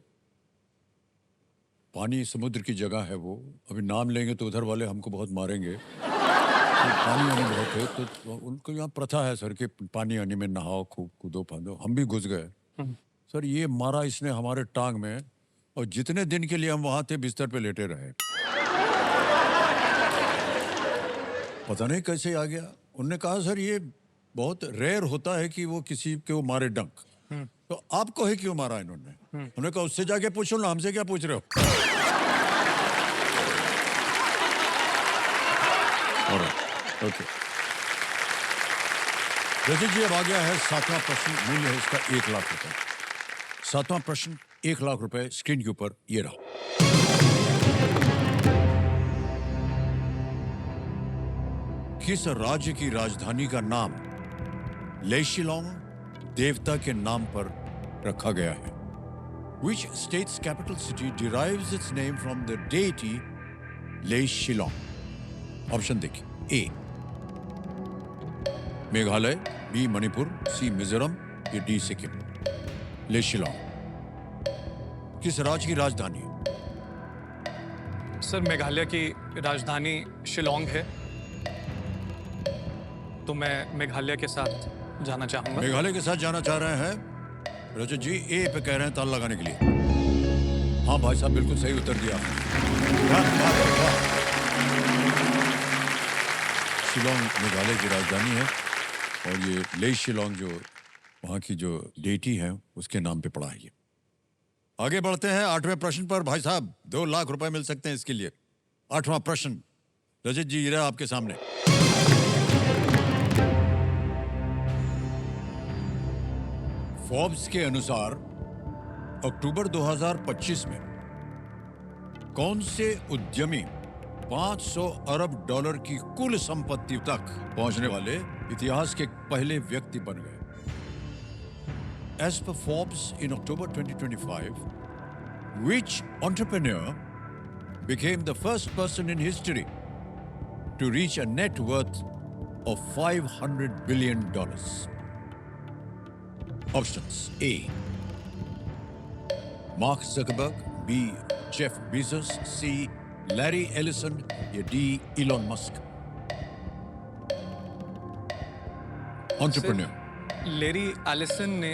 पानी समुद्र की जगह है वो। अभी नाम लेंगे तो उधर वाले हमको बहुत मारेंगे। तो पानी आने बहुत है तो उनको यहाँ प्रथा है सर कि पानी आने में नहाओ, खूब कूदो फांदो। हम भी घुस गए सर। ये मारा इसने हमारे टांग में, और जितने दिन के लिए हम वहां थे बिस्तर पे लेटे रहे। पता नहीं कैसे आ गया। उनने कहा सर ये बहुत रेयर होता है कि वो किसी को मारे डंक, तो आपको ही क्यों मारा इन्होंने? उन्होंने कहा उससे जाके पूछो ना, हमसे क्या पूछ रहे हो? ओके रजत जी, अब आ गया है 7वां प्रश्न। मूल्य है इसका 1 लाख रुपए। 7वां प्रश्न 1 लाख रुपए स्क्रीन के ऊपर ये रहा। किस राज्य की राजधानी का नाम लेशिलोंग देवता के नाम पर रखा गया है? Which state's capital city derives its name from the deity Leishillong? Option देखिए। A Meghalaya, B Manipur, C Mizoram, या डी सिक्किम। लेशिलोंग किस राज्य की राजधानी है? सर मेघालय की राजधानी शिलोंग है, तो मैं मेघालय के साथ जाना चाहूंगा। मेघालय के साथ जाना चाह रहे हैं रजत जी। ए पे कह रहे हैं ताल लगाने के लिए। हाँ भाई साहब, बिल्कुल सही उत्तर दिया। वाह, वाह, वाह। शिलोंग मेघालय की राजधानी है, और ये ले शिलोंग जो वहाँ की जो डेटी है उसके नाम पे पड़ा है ये। आगे बढ़ते हैं 8वें प्रश्न पर। भाई साहब 2 लाख रुपए मिल सकते हैं इसके लिए। 8वां प्रश्न रजत जी ये रहा आपके सामने। फोर्ब्स के अनुसार अक्टूबर 2025 में कौन से उद्यमी 500 अरब डॉलर की कुल संपत्ति तक पहुंचने वाले इतिहास के पहले व्यक्ति बन गए? As per Forbes in October 2025, which entrepreneur became the first person in history to reach a net worth of $500 billion? Options: A. Mark Zuckerberg, B. Jeff Bezos, C. Larry Ellison, या D. Elon Musk? Entrepreneur. लेरी Allison ने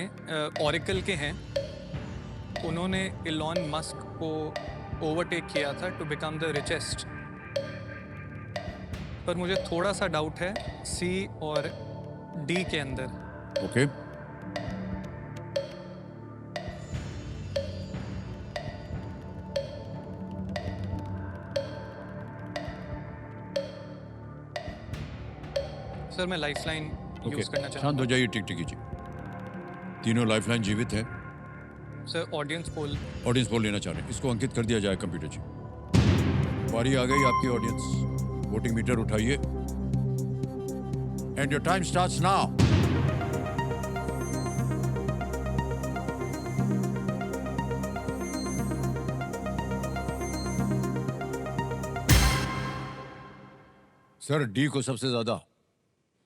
Oracle के हैं, उन्होंने Elon Musk को overtake किया था to become the richest. पर मुझे थोड़ा सा डाउट है सी और डी के अंदर। ओके सर मैं लाइफलाइन ओके यूज करना शांत हो चाहूँगा। जाइए, टिक टिक कीजिए। तीनों लाइफलाइन जीवित है। Sir audience poll. Audience poll लेना चाह रहे हैं, इसको अंकित कर दिया जाए कंप्यूटर जी। बारी आ गई आपकी ऑडियंस। वोटिंग मीटर उठाइए and your time starts now. Sir D को सबसे ज्यादा,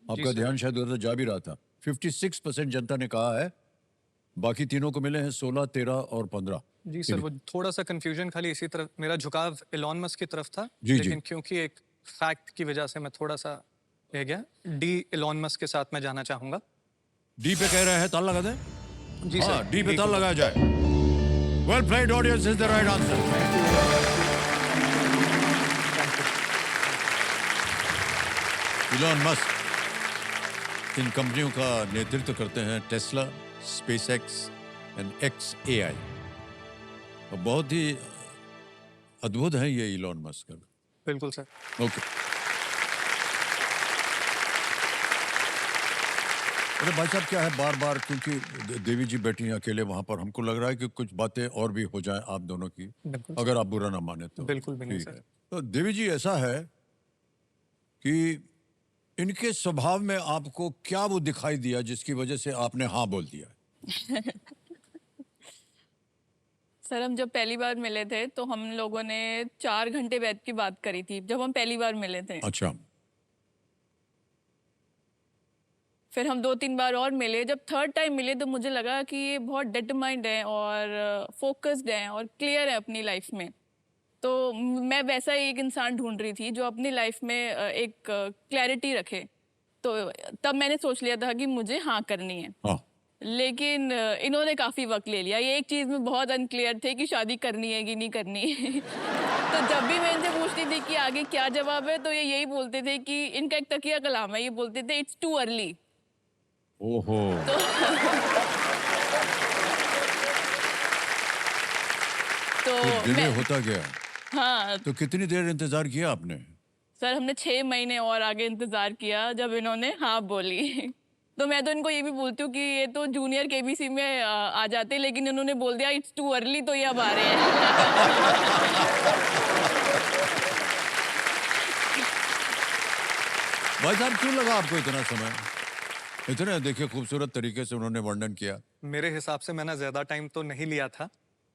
आपका सर। ध्यान शायद उधर जा भी रहा था। 56% जनता ने कहा है। बाकी तीनों को मिले हैं 16, 13 और 15। जी सर, वो थोड़ा सा कंफ्यूजन खाली इसी तरफ, मेरा झुकाव इलॉन मस्क की तरफ था, जी, जी। लेकिन क्योंकि एक फैक्ट की वजह से मैं थोड़ा सा रह गया। डी इलॉन मस्क के साथ मैं जाना चाहूंगा। डी पे कह रहे हैं ताल लगा दें? जी हाँ, सर, डी पे डी ताल को- लगाया जाए। Well played audience is the right answer. Elon Musk इन कंपनियों का नेतृत्व करते हैं, टेस्ला, स्पेसएक्स एंड XAI। और बहुत ही अद्भुत है ये इलॉन मस्क। बिल्कुल सर। ओके अरे भाई साहब क्या है, बार बार क्योंकि देवी जी बैठी हैं अकेले वहां पर, हमको लग रहा है कि कुछ बातें और भी हो जाएं आप दोनों की, बिल्कुल अगर आप बुरा ना माने तो। बिल्कुल भी नहीं ठीक सर। है। तो देवी जी ऐसा है कि इनके स्वभाव में आपको क्या वो दिखाई दिया जिसकी वजह से आपने हाँ बोल दिया? सर हम जब पहली बार मिले थे तो हम लोगों ने 4 घंटे बैठ की बात करी थी जब हम पहली बार मिले थे। अच्छा, फिर हम 2-3 बार और मिले। जब थर्ड टाइम मिले तो मुझे लगा कि ये बहुत डिटरमाइंड है और फोकस्ड है और क्लियर है अपनी लाइफ में। तो मैं वैसा ही एक इंसान ढूंढ रही थी जो अपनी लाइफ में एक क्लैरिटी रखे। तो तब मैंने सोच लिया था कि मुझे हाँ करनी है। हाँ, लेकिन इन्होंने काफ़ी वक्त ले लिया। ये एक चीज़ में बहुत अनक्लियर थे कि शादी करनी है कि नहीं करनी है। तो जब भी मैं इनसे पूछती थी कि आगे क्या जवाब है, तो ये यही बोलते थे कि इनका एक तकिया कलाम है, ये बोलते थे इट्स टू अर्ली। ओहो, तो तो तो डिले मैं होता गया। हाँ, तो कितनी देर इंतजार किया आपने? सर हमने 6 महीने और आगे इंतज़ार किया जब इन्होंने हाँ बोली। तो मैं तो इनको ये भी बोलती हूँ कि ये तो जूनियर केबीसी में आ जाते, लेकिन इन्होंने बोल दिया इट्स टू अर्ली, तो ये अब आ रहे हैं। भाई साहब, क्यों लगा आपको इतना समय? इतने देखिए खूबसूरत तरीके से उन्होंने वर्णन किया। मेरे हिसाब से मैंने ज़्यादा टाइम तो नहीं लिया था।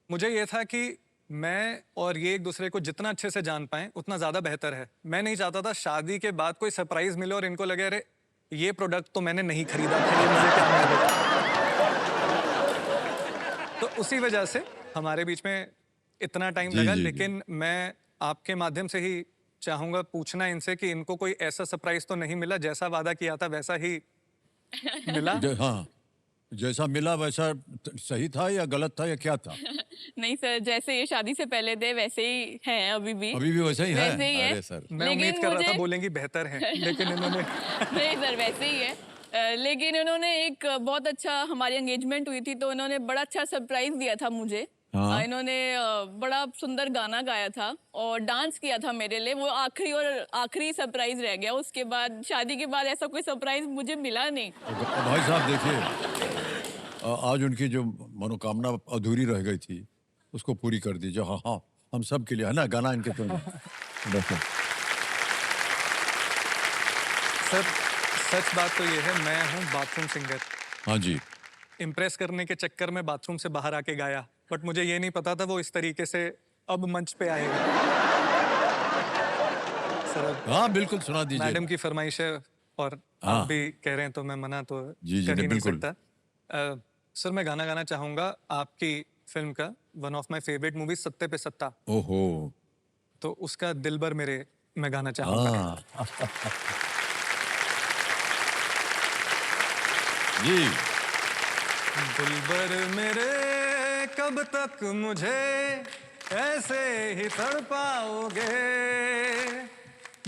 मुझे ये था कि मैं और ये एक दूसरे को जितना अच्छे से जान पाएं उतना ज़्यादा बेहतर है। मैं नहीं चाहता था शादी के बाद कोई सरप्राइज़ मिले और इनको लगे अरे ये प्रोडक्ट तो मैंने नहीं खरीदा था, ये मुझे क्या मिल गया। तो उसी वजह से हमारे बीच में इतना टाइम जी, लगा। जी, जी। लेकिन मैं आपके माध्यम से ही चाहूँगा पूछना इनसे कि इनको कोई ऐसा सरप्राइज़ तो नहीं मिला, जैसा वादा किया था वैसा ही मिला? हाँ, जैसा मिला वैसा सही था या गलत था या क्या था? नहीं सर, जैसे ये शादी से पहले थे वैसे ही हैं अभी भी। अभी भी वैसा ही है? वैसे ही है। अरे सर, मैं लेकिन उम्मीद कर रहा था मुझे बोलेंगी बेहतर है, लेकिन इन्होंने नहीं सर, वैसे ही है। लेकिन इन्होंने एक बहुत अच्छा, हमारी एंगेजमेंट हुई थी तो इन्होंने बड़ा अच्छा सरप्राइज दिया था मुझे। हाँ। इन्होंने बड़ा सुंदर गाना गाया था और डांस किया था मेरे लिए। वो आखिरी सरप्राइज रह गया। उसके बाद शादी के बाद ऐसा कोई सरप्राइज मुझे मिला नहीं। भाई साहब देखिए, आज उनकी जो मनोकामना अधूरी रह गई थी उसको पूरी कर दीजिए। हाँ हाँ, हम सब के लिए है ना, गाना इनके तो देखो। सर सच बात तो ये है, मैं हूँ बाथरूम सिंगर। हाँ जी, इम्प्रेस करने के चक्कर में बाथरूम से बाहर आके गाया, बट मुझे ये नहीं पता था वो इस तरीके से अब मंच पे आएगा। सर अब हाँ बिल्कुल सुना दीजिए। मैडम की फरमाइश है और हाँ। आप भी कह रहे हैं तो मैं मना तो जी, जी, कर ही नहीं, नहीं बिल्कुल। सकता। सर मैं गाना गाना चाहूँगा आपकी फिल्म का, one of my favourite movie सत्ते पे सत्ता, ओहो, तो उसका दिलबर मेरे मैं गाना चाहूँगा। हाँ जी, दिलबर मेरे कब तक मुझे ऐसे ही तड़पाओगे,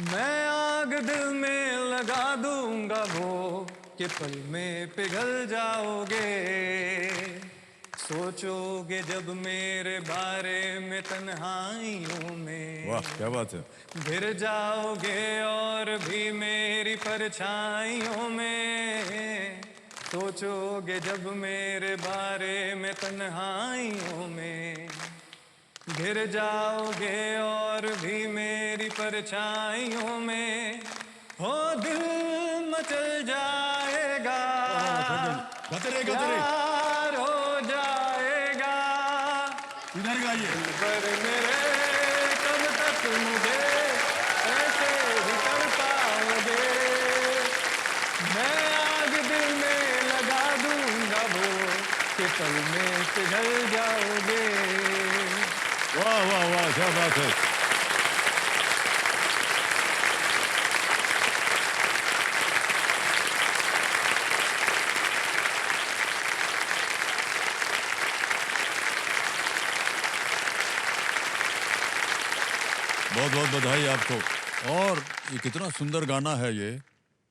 मैं आग दिल में लगा दूंगा वो कि पल में पिघल जाओगे। सोचोगे जब मेरे बारे में तन्हाइयों में, वाह क्या बात है। घिर जाओगे और भी मेरी परछाइयों में। सोचोगे जब मेरे बारे में तन्हाइयों में, घिर जाओगे और भी मेरी परछाइयों में। हो दिल मचल जाएगा, प्यार हो जाएगा। इधर गाइए। पर मेरे कब तक मुझे ऐसे ही तड़पाओगे, मैं आग दिल में लगा दूंगा वो कि पल में पिघल जाओगे। वाह वाह वाह, क्या बात है। बहुत बहुत बधाई आपको। और ये कितना सुंदर गाना है ये,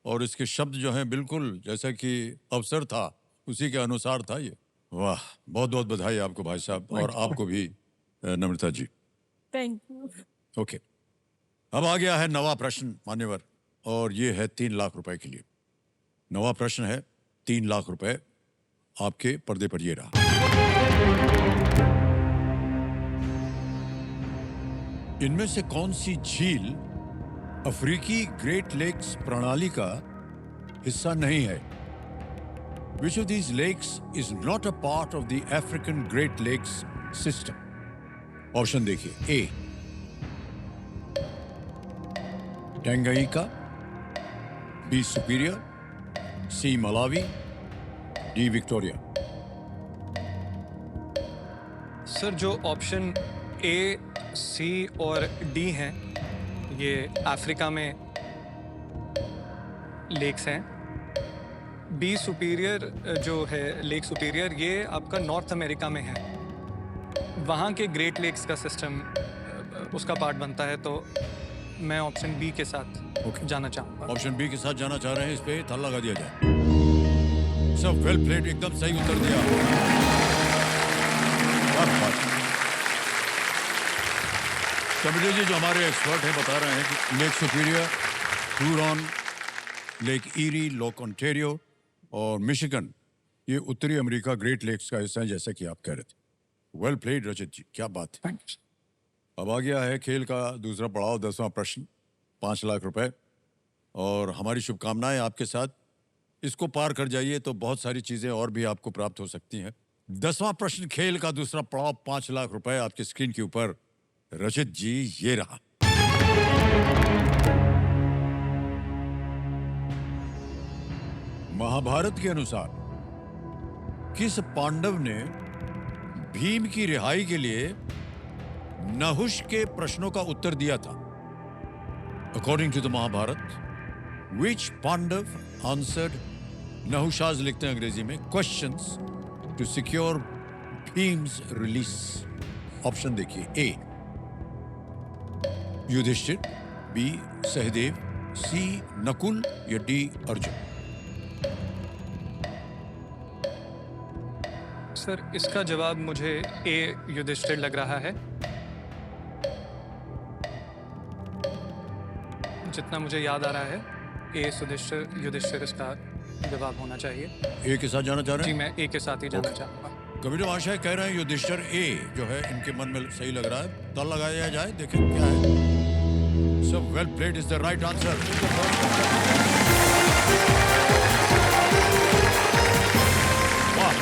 और इसके शब्द जो हैं बिल्कुल जैसा कि अवसर था उसी के अनुसार था ये। वाह, बहुत बहुत बधाई आपको भाई साहब, और आपको भी Namrata ji. Thank you. Okay, अब आ गया है नवा प्रश्न मान्यवर, और ये है 3 लाख रुपए के लिए। नवा प्रश्न है 3 लाख रुपए आपके पर्दे पर ये रहा। इनमें से कौन सी झील अफ्रीकी ग्रेट लेक्स प्रणाली का हिस्सा नहीं है? Which of these lakes is not a part of the African Great Lakes system? Option देखिए। A Tanganyika, B Superior, C Malawi, D Victoria. Sir जो ऑप्शन ए सी और डी हैं, ये अफ्रीका में लेक्स हैं। बी सुपीरियर जो है, lake superior, ये आपका नॉर्थ अमेरिका में है, वहाँ के ग्रेट लेक्स का सिस्टम उसका पार्ट बनता है। तो मैं ऑप्शन बी के साथ जाना चाहूँगा। ऑप्शन बी के साथ जाना चाह रहे हैं, इस पे ताला लगा दिया जाए। सब वेल प्लेड, एकदम सही उत्तर दिया। क्या बात है। कमिटी जी जो हमारे एक्सपर्ट हैं बता रहे हैं कि lake superior, Huron, lake eerie, lake Ontario और मिशिगन, ये उत्तरी अमेरिका ग्रेट लेक्स का हिस्सा है, जैसा कि आप कह रहे थे। वेल प्लेड रचित जी, क्या बात है। अब आ गया है खेल का दूसरा पड़ाव, 10वां प्रश्न, 5 लाख रुपए, और हमारी शुभकामनाएं आपके साथ। इसको पार कर जाइए तो बहुत सारी चीजें और भी आपको प्राप्त हो सकती हैं। 10वां प्रश्न, खेल का दूसरा पड़ाव, 5 लाख रुपए आपकी स्क्रीन के ऊपर। रचित जी, ये रहा। महाभारत के अनुसार किस पांडव ने भीम की रिहाई के लिए नहुष के प्रश्नों का उत्तर दिया था? According to the Mahabharata, which Pandava answered Nahusha's, लिखते हैं अंग्रेजी में, questions to secure Bhima's release. Option देखिए, A Yudhishthira, B Sahadeva, C Nakula या डी अर्जुन। सर, इसका जवाब मुझे ए युधिष्ठिर लग रहा है। जितना मुझे याद आ रहा है, ए युधिष्ठिर इसका जवाब होना चाहिए। ए के साथ जाना चाह रहे जी, हैं? मैं ए के साथ ही जाना चाहूँगा। कबीर महाशय कह रहे हैं युधिष्ठिर ए जो है इनके मन में सही लग रहा है। ताला लगाया जाए, देखें क्या है। सब well played is the right answer. वाह,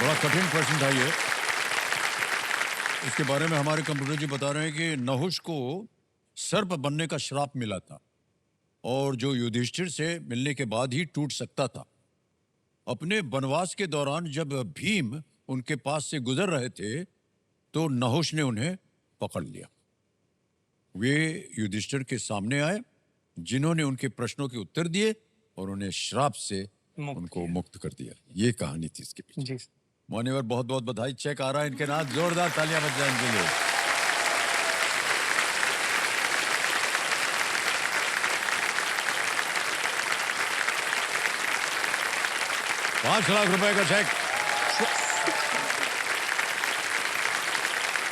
बड़ा कठिन प्रश्न था ये। इसके बारे में हमारे कंप्यूटर जी बता रहे हैं कि नहुष को सर्प बनने का श्राप मिला था, और जो युधिष्ठिर से मिलने के बाद ही टूट सकता था। अपने वनवास के दौरान जब भीम उनके पास से गुजर रहे थे तो नहुष ने उन्हें पकड़ लिया। वे युधिष्ठिर के सामने आए, जिन्होंने उनके प्रश्नों के उत्तर दिए और उन्हें श्राप से उनको मुक्त कर दिया। ये कहानी थी इसके पीछे। जी मान्यवर, बहुत बहुत बधाई। चेक आ रहा है इनके नाम, जोरदार तालियां बज जाएं इनके लिए। ₹5 लाख का चेक।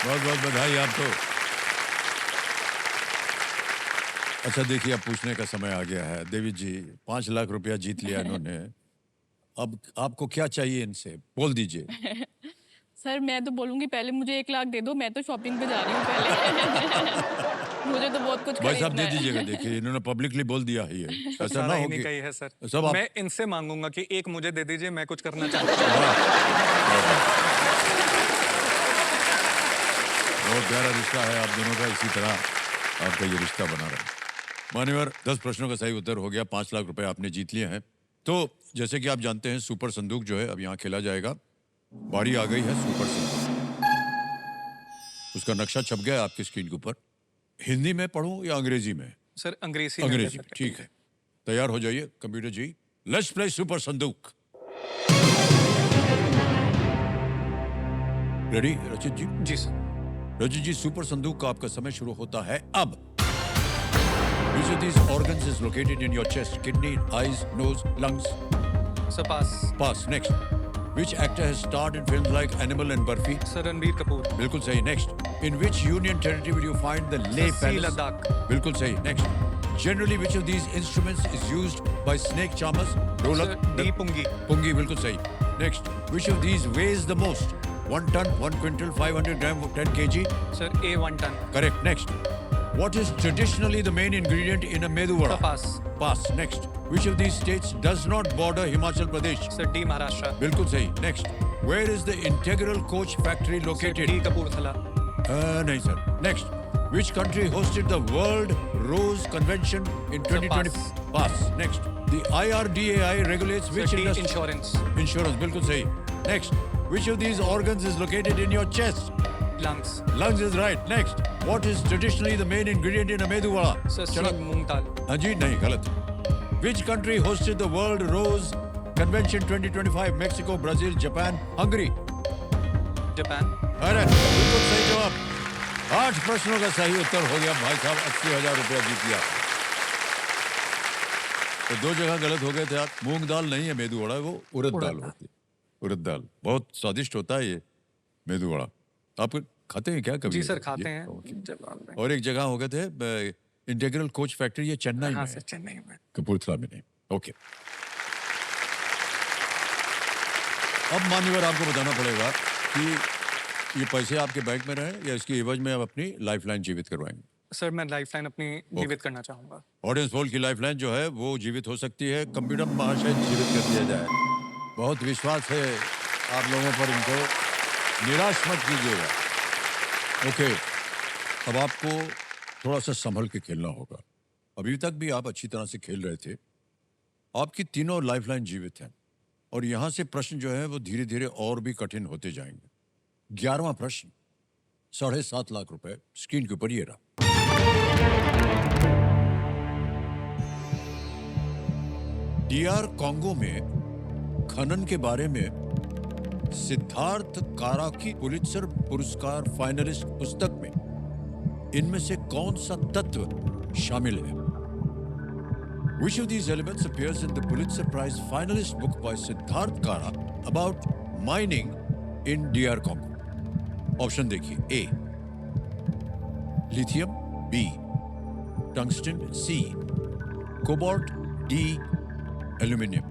बहुत बहुत बधाई आपको। अच्छा देखिए, अब पूछने का समय आ गया है। देवी जी, 5 लाख रुपया जीत लिया इन्होंने। अब आपको क्या चाहिए इनसे, बोल दीजिए। सर, मैं तो बोलूंगी पहले मुझे 1 लाख दे दो, मैं तो शॉपिंग पे जा रही हूँ पहले। मुझे तो बहुत कुछ भाई साहब खरीदना दे है। दीजिएगा। देखिए, इन्होंने पब्लिकली बोल दिया है, ये ऐसा ना सारा हो इन्हीं कि का ही है सर। सब आप मैं इनसे मांगूंगा कि एक मुझे दे दीजिए, मैं कुछ करना चाहता हूँ। बहुत प्यारा रिश्ता है आप दोनों का, इसी तरह आपका ये रिश्ता बना रहे। मान्यवर, 10 प्रश्नों का सही उत्तर हो गया, 5 लाख रुपए आपने जीत लिए हैं। तो जैसे कि आप जानते हैं, सुपर संदूक जो है अब यहाँ खेला जाएगा। बारी आ गई है सुपर संदूक। उसका नक्शा छप गया है आपकी स्क्रीन के ऊपर। हिंदी में पढ़ूं या अंग्रेजी में? सर, अंग्रेजी में अंग्रेजी में, कर सकते ठीक है। तैयार हो जाइए computer ji. Let's play super संदूक। रेडी रचित जी? हैं। जी सर। रचित जी, सुपर संदूक का आपका समय शुरू होता है अब। Which of these organs is located in your chest? Kidney, eyes, nose, lungs? Sir, pass. Pass. Next. Which actor has starred in films like Animal and Burfi? Sir, Ranbir Kapoor. बिल्कुल सही। Next. In which union territory will you find the Leh sir, Palace? Ladakh. बिल्कुल सही। Next. Generally, which of these instruments is used by snake charmers? ढोलक, sir, D पुंगी। pungi, बिल्कुल सही। Next. Which of these weighs the most? 1 ton, 1 quintal, 500 gram, 10 kg? Sir, A 1 ton. Correct. Next. What is traditionally the main ingredient in a medu vada? Sir, pass. Pass. Next. Which of these states does not border Himachal Pradesh? Sir, D Maharashtra. बिल्कुल सही। Next. Where is the Integral Coach Factory sir, located? D Kapurthala. नहीं sir. Next. Which country hosted the World Rose Convention in 2020? Pass. Next. The IRDAI regulates which sir, D industry? Insurance. Insurance. बिल्कुल सही। Next. Which of these organs is located in your chest? Lungs. Lungs is right. Next, what is traditionally the main ingredient in a medu vada? Sir चलो, मूंग दाल। हाँ जी, नहीं, गलत। Which country hosted the World Rose Convention 2025? Mexico, Brazil, Japan, Hungary. Japan. अरे बिल्कुल सही जवाब। 8 प्रश्नों का सही उत्तर हो गया भाई साहब, 80,000 रुपया जीत लिया। तो 2 जगह गलत हो गए थे आप। मूंग दाल नहीं है मेदू वड़ा, वो उड़द दाल होती है। उड़द दाल बहुत स्वादिष्ट होता है ये मेदू वड़ा। आप खाते हैं क्या कभी? जी सर ये? खाते हैं जापान में। और एक जगह हो गए थे इंटीग्रल कोच फैक्ट्री, ये चेन्नई हाँ में सर है, चेन्नई में। कपूरथला में नहीं। ओके, अब मान्यवर आपको बताना पड़ेगा कि ये पैसे आपके बैंक में रहे या इसकी एवज में आप अपनी लाइफलाइन जीवित करवाएंगे। सर मैं लाइफलाइन अपनी जीवित करना चाहूँगा। ऑडियंस पोल की लाइफलाइन जो है वो जीवित हो सकती है। कंप्यूटर महाशय जीवित कर दिया जाए। बहुत विश्वास है आप लोगों पर, इनको निराश मत कीजिएगा। ओके, अब आपको थोड़ा सा संभल के खेलना होगा। अभी तक भी आप अच्छी तरह से खेल रहे थे। आपकी तीनों लाइफलाइन जीवित हैं और यहाँ से प्रश्न जो है वो धीरे धीरे और भी कठिन होते जाएंगे। 11वां प्रश्न, 7.5 लाख रुपए स्क्रीन के ऊपर ये रहा। डीआर कॉन्गो में खनन के बारे में सिद्धार्थ कारा की पुलित्जर पुरस्कार फाइनलिस्ट पुस्तक में इनमें से कौन सा तत्व शामिल है? Which of these elements appears in the Pulitzer Prize finalist book by Siddharth Kara about mining in DR Congo? Option देखिए। A lithium, B tungsten, C cobalt, D aluminium.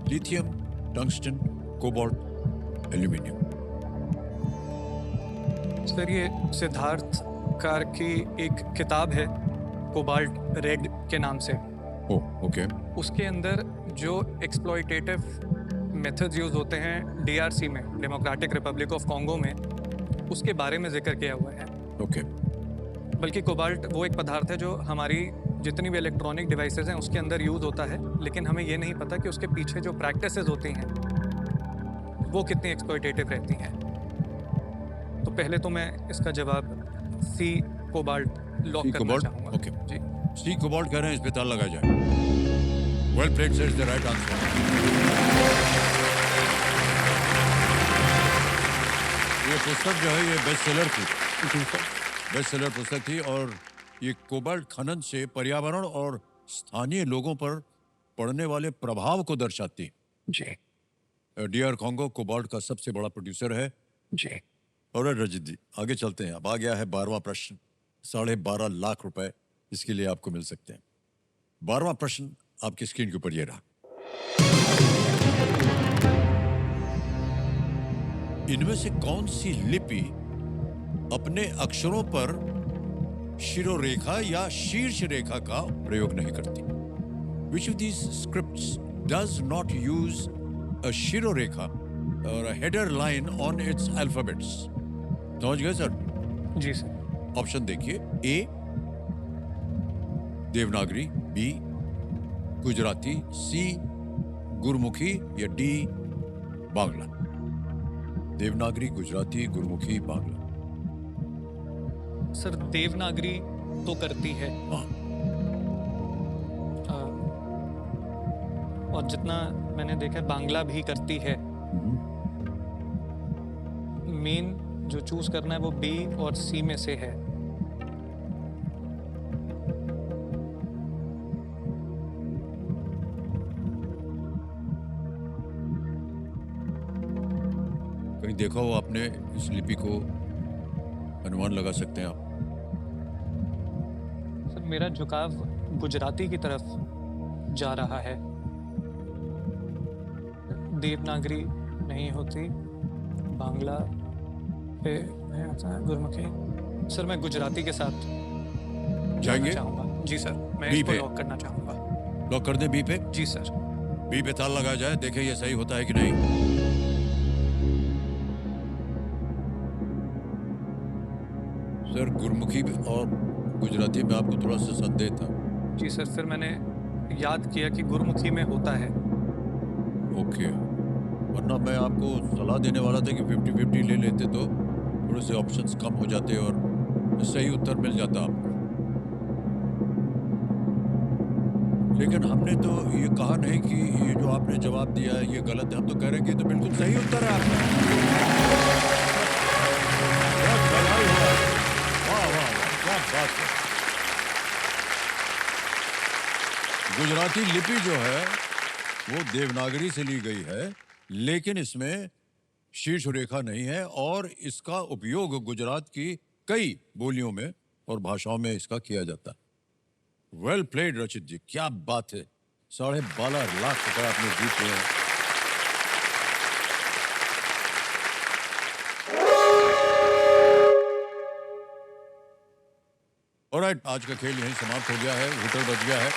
Lithium, tungsten, cobalt, aluminium. Sir ये Siddharth car की एक किताब है cobalt red के नाम से। Okay. उसके अंदर जो एक्सप्लॉयटेटिव मेथड्स यूज होते हैं डीआरसी में, डेमोक्रेटिक रिपब्लिक ऑफ कॉन्गो में, उसके बारे में जिक्र किया हुआ है। ओके। बल्कि कोबाल्ट वो एक पदार्थ है जो हमारी जितनी भी इलेक्ट्रॉनिक डिवाइसेस हैं उसके अंदर यूज होता है, लेकिन हमें ये नहीं पता कि उसके पीछे जो प्रैक्टिसेस होती हैं वो कितनी एक्सप्लॉयटेटिव रहती हैं। तो पहले तो मैं इसका जवाब सी कोबाल्ट लॉक करना कोबाल्ट? चाहूँगा। ओके। जी सी कोबाल्ट कह रहे हैं, इस पे ताला लगाया जाए। Well played sir, is the right answer. ये पुस्तक जो है ये बेस्ट सेलर थी। बेस्ट सेलर पुस्तक थी और ये कोबाल्ट खनन से पर्यावरण और स्थानीय लोगों पर पड़ने वाले प्रभाव को दर्शाती। जी डीआर कॉन्गो कोबाल्ट का सबसे बड़ा प्रोड्यूसर है। जी। और रजत जी आगे चलते हैं। अब आ गया है 12वां प्रश्न, 12.5 लाख रुपए इसके लिए आपको मिल सकते हैं। 12वां प्रश्न आपकी स्क्रीन के ऊपर ये रहा। इनमें से कौन सी लिपि अपने अक्षरों पर शिरोरेखा या शीर्ष रेखा का प्रयोग नहीं करती? Which of these scripts does not use a शिरोरेखा or a header line on its alphabets? समझ गए सर? जी सर। ऑप्शन देखिए। ए देवनागरी, बी गुजराती, सी गुरमुखी या डी बांग्ला। देवनागरी, गुजराती, गुरमुखी, बांग्ला। सर देवनागरी तो करती है हाँ। और जितना मैंने देखा बांग्ला भी करती है। मेन जो चूज करना है वो बी और सी में से है। कहीं देखा हो आपने इस लिपि को? अनुमान लगा सकते हैं आप। सर मेरा झुकाव गुजराती की तरफ जा रहा है। देवनागरी नहीं होती, बांग्ला पे है, गुरमुखी। सर मैं गुजराती के साथ जाएंगे? चाहूँगा। जी सर, मैं बी इसको पे? लॉक करना चाहूँगा। लॉक कर दें बी पे? जी सर। बी पे ताला लगाया जाए, देखें ये सही होता है कि नहीं। सर गुरमुखी और गुजराती में आपको थोड़ा सा संदेह था। जी सर, फिर मैंने याद किया कि गुरमुखी में होता है। ओके, वरना मैं आपको सलाह देने वाला था कि 50-50 ले लेते तो थोड़े से ऑप्शंस कम हो जाते और सही उत्तर मिल जाता आपको। लेकिन हमने तो ये कहा नहीं कि ये जो आपने जवाब दिया है ये गलत है, हम तो कह रहे हैं कि ये तो बिल्कुल सही उत्तर है आपका। बहुत बधाई हो आपको। वाह वाह वाह, क्या बात है। गुजराती लिपि जो है वो देवनागरी से ली गई है, लेकिन इसमें शीर्ष रेखा नहीं है और इसका उपयोग गुजरात की कई बोलियों में और भाषाओं में इसका किया जाता है। वेल प्लेड रचित जी, क्या बात है। 12.5 लाख रुपए आपने जीते हैं। ऑलराइट, आज का खेल यहीं समाप्त हो गया है, हुटर बज गया है।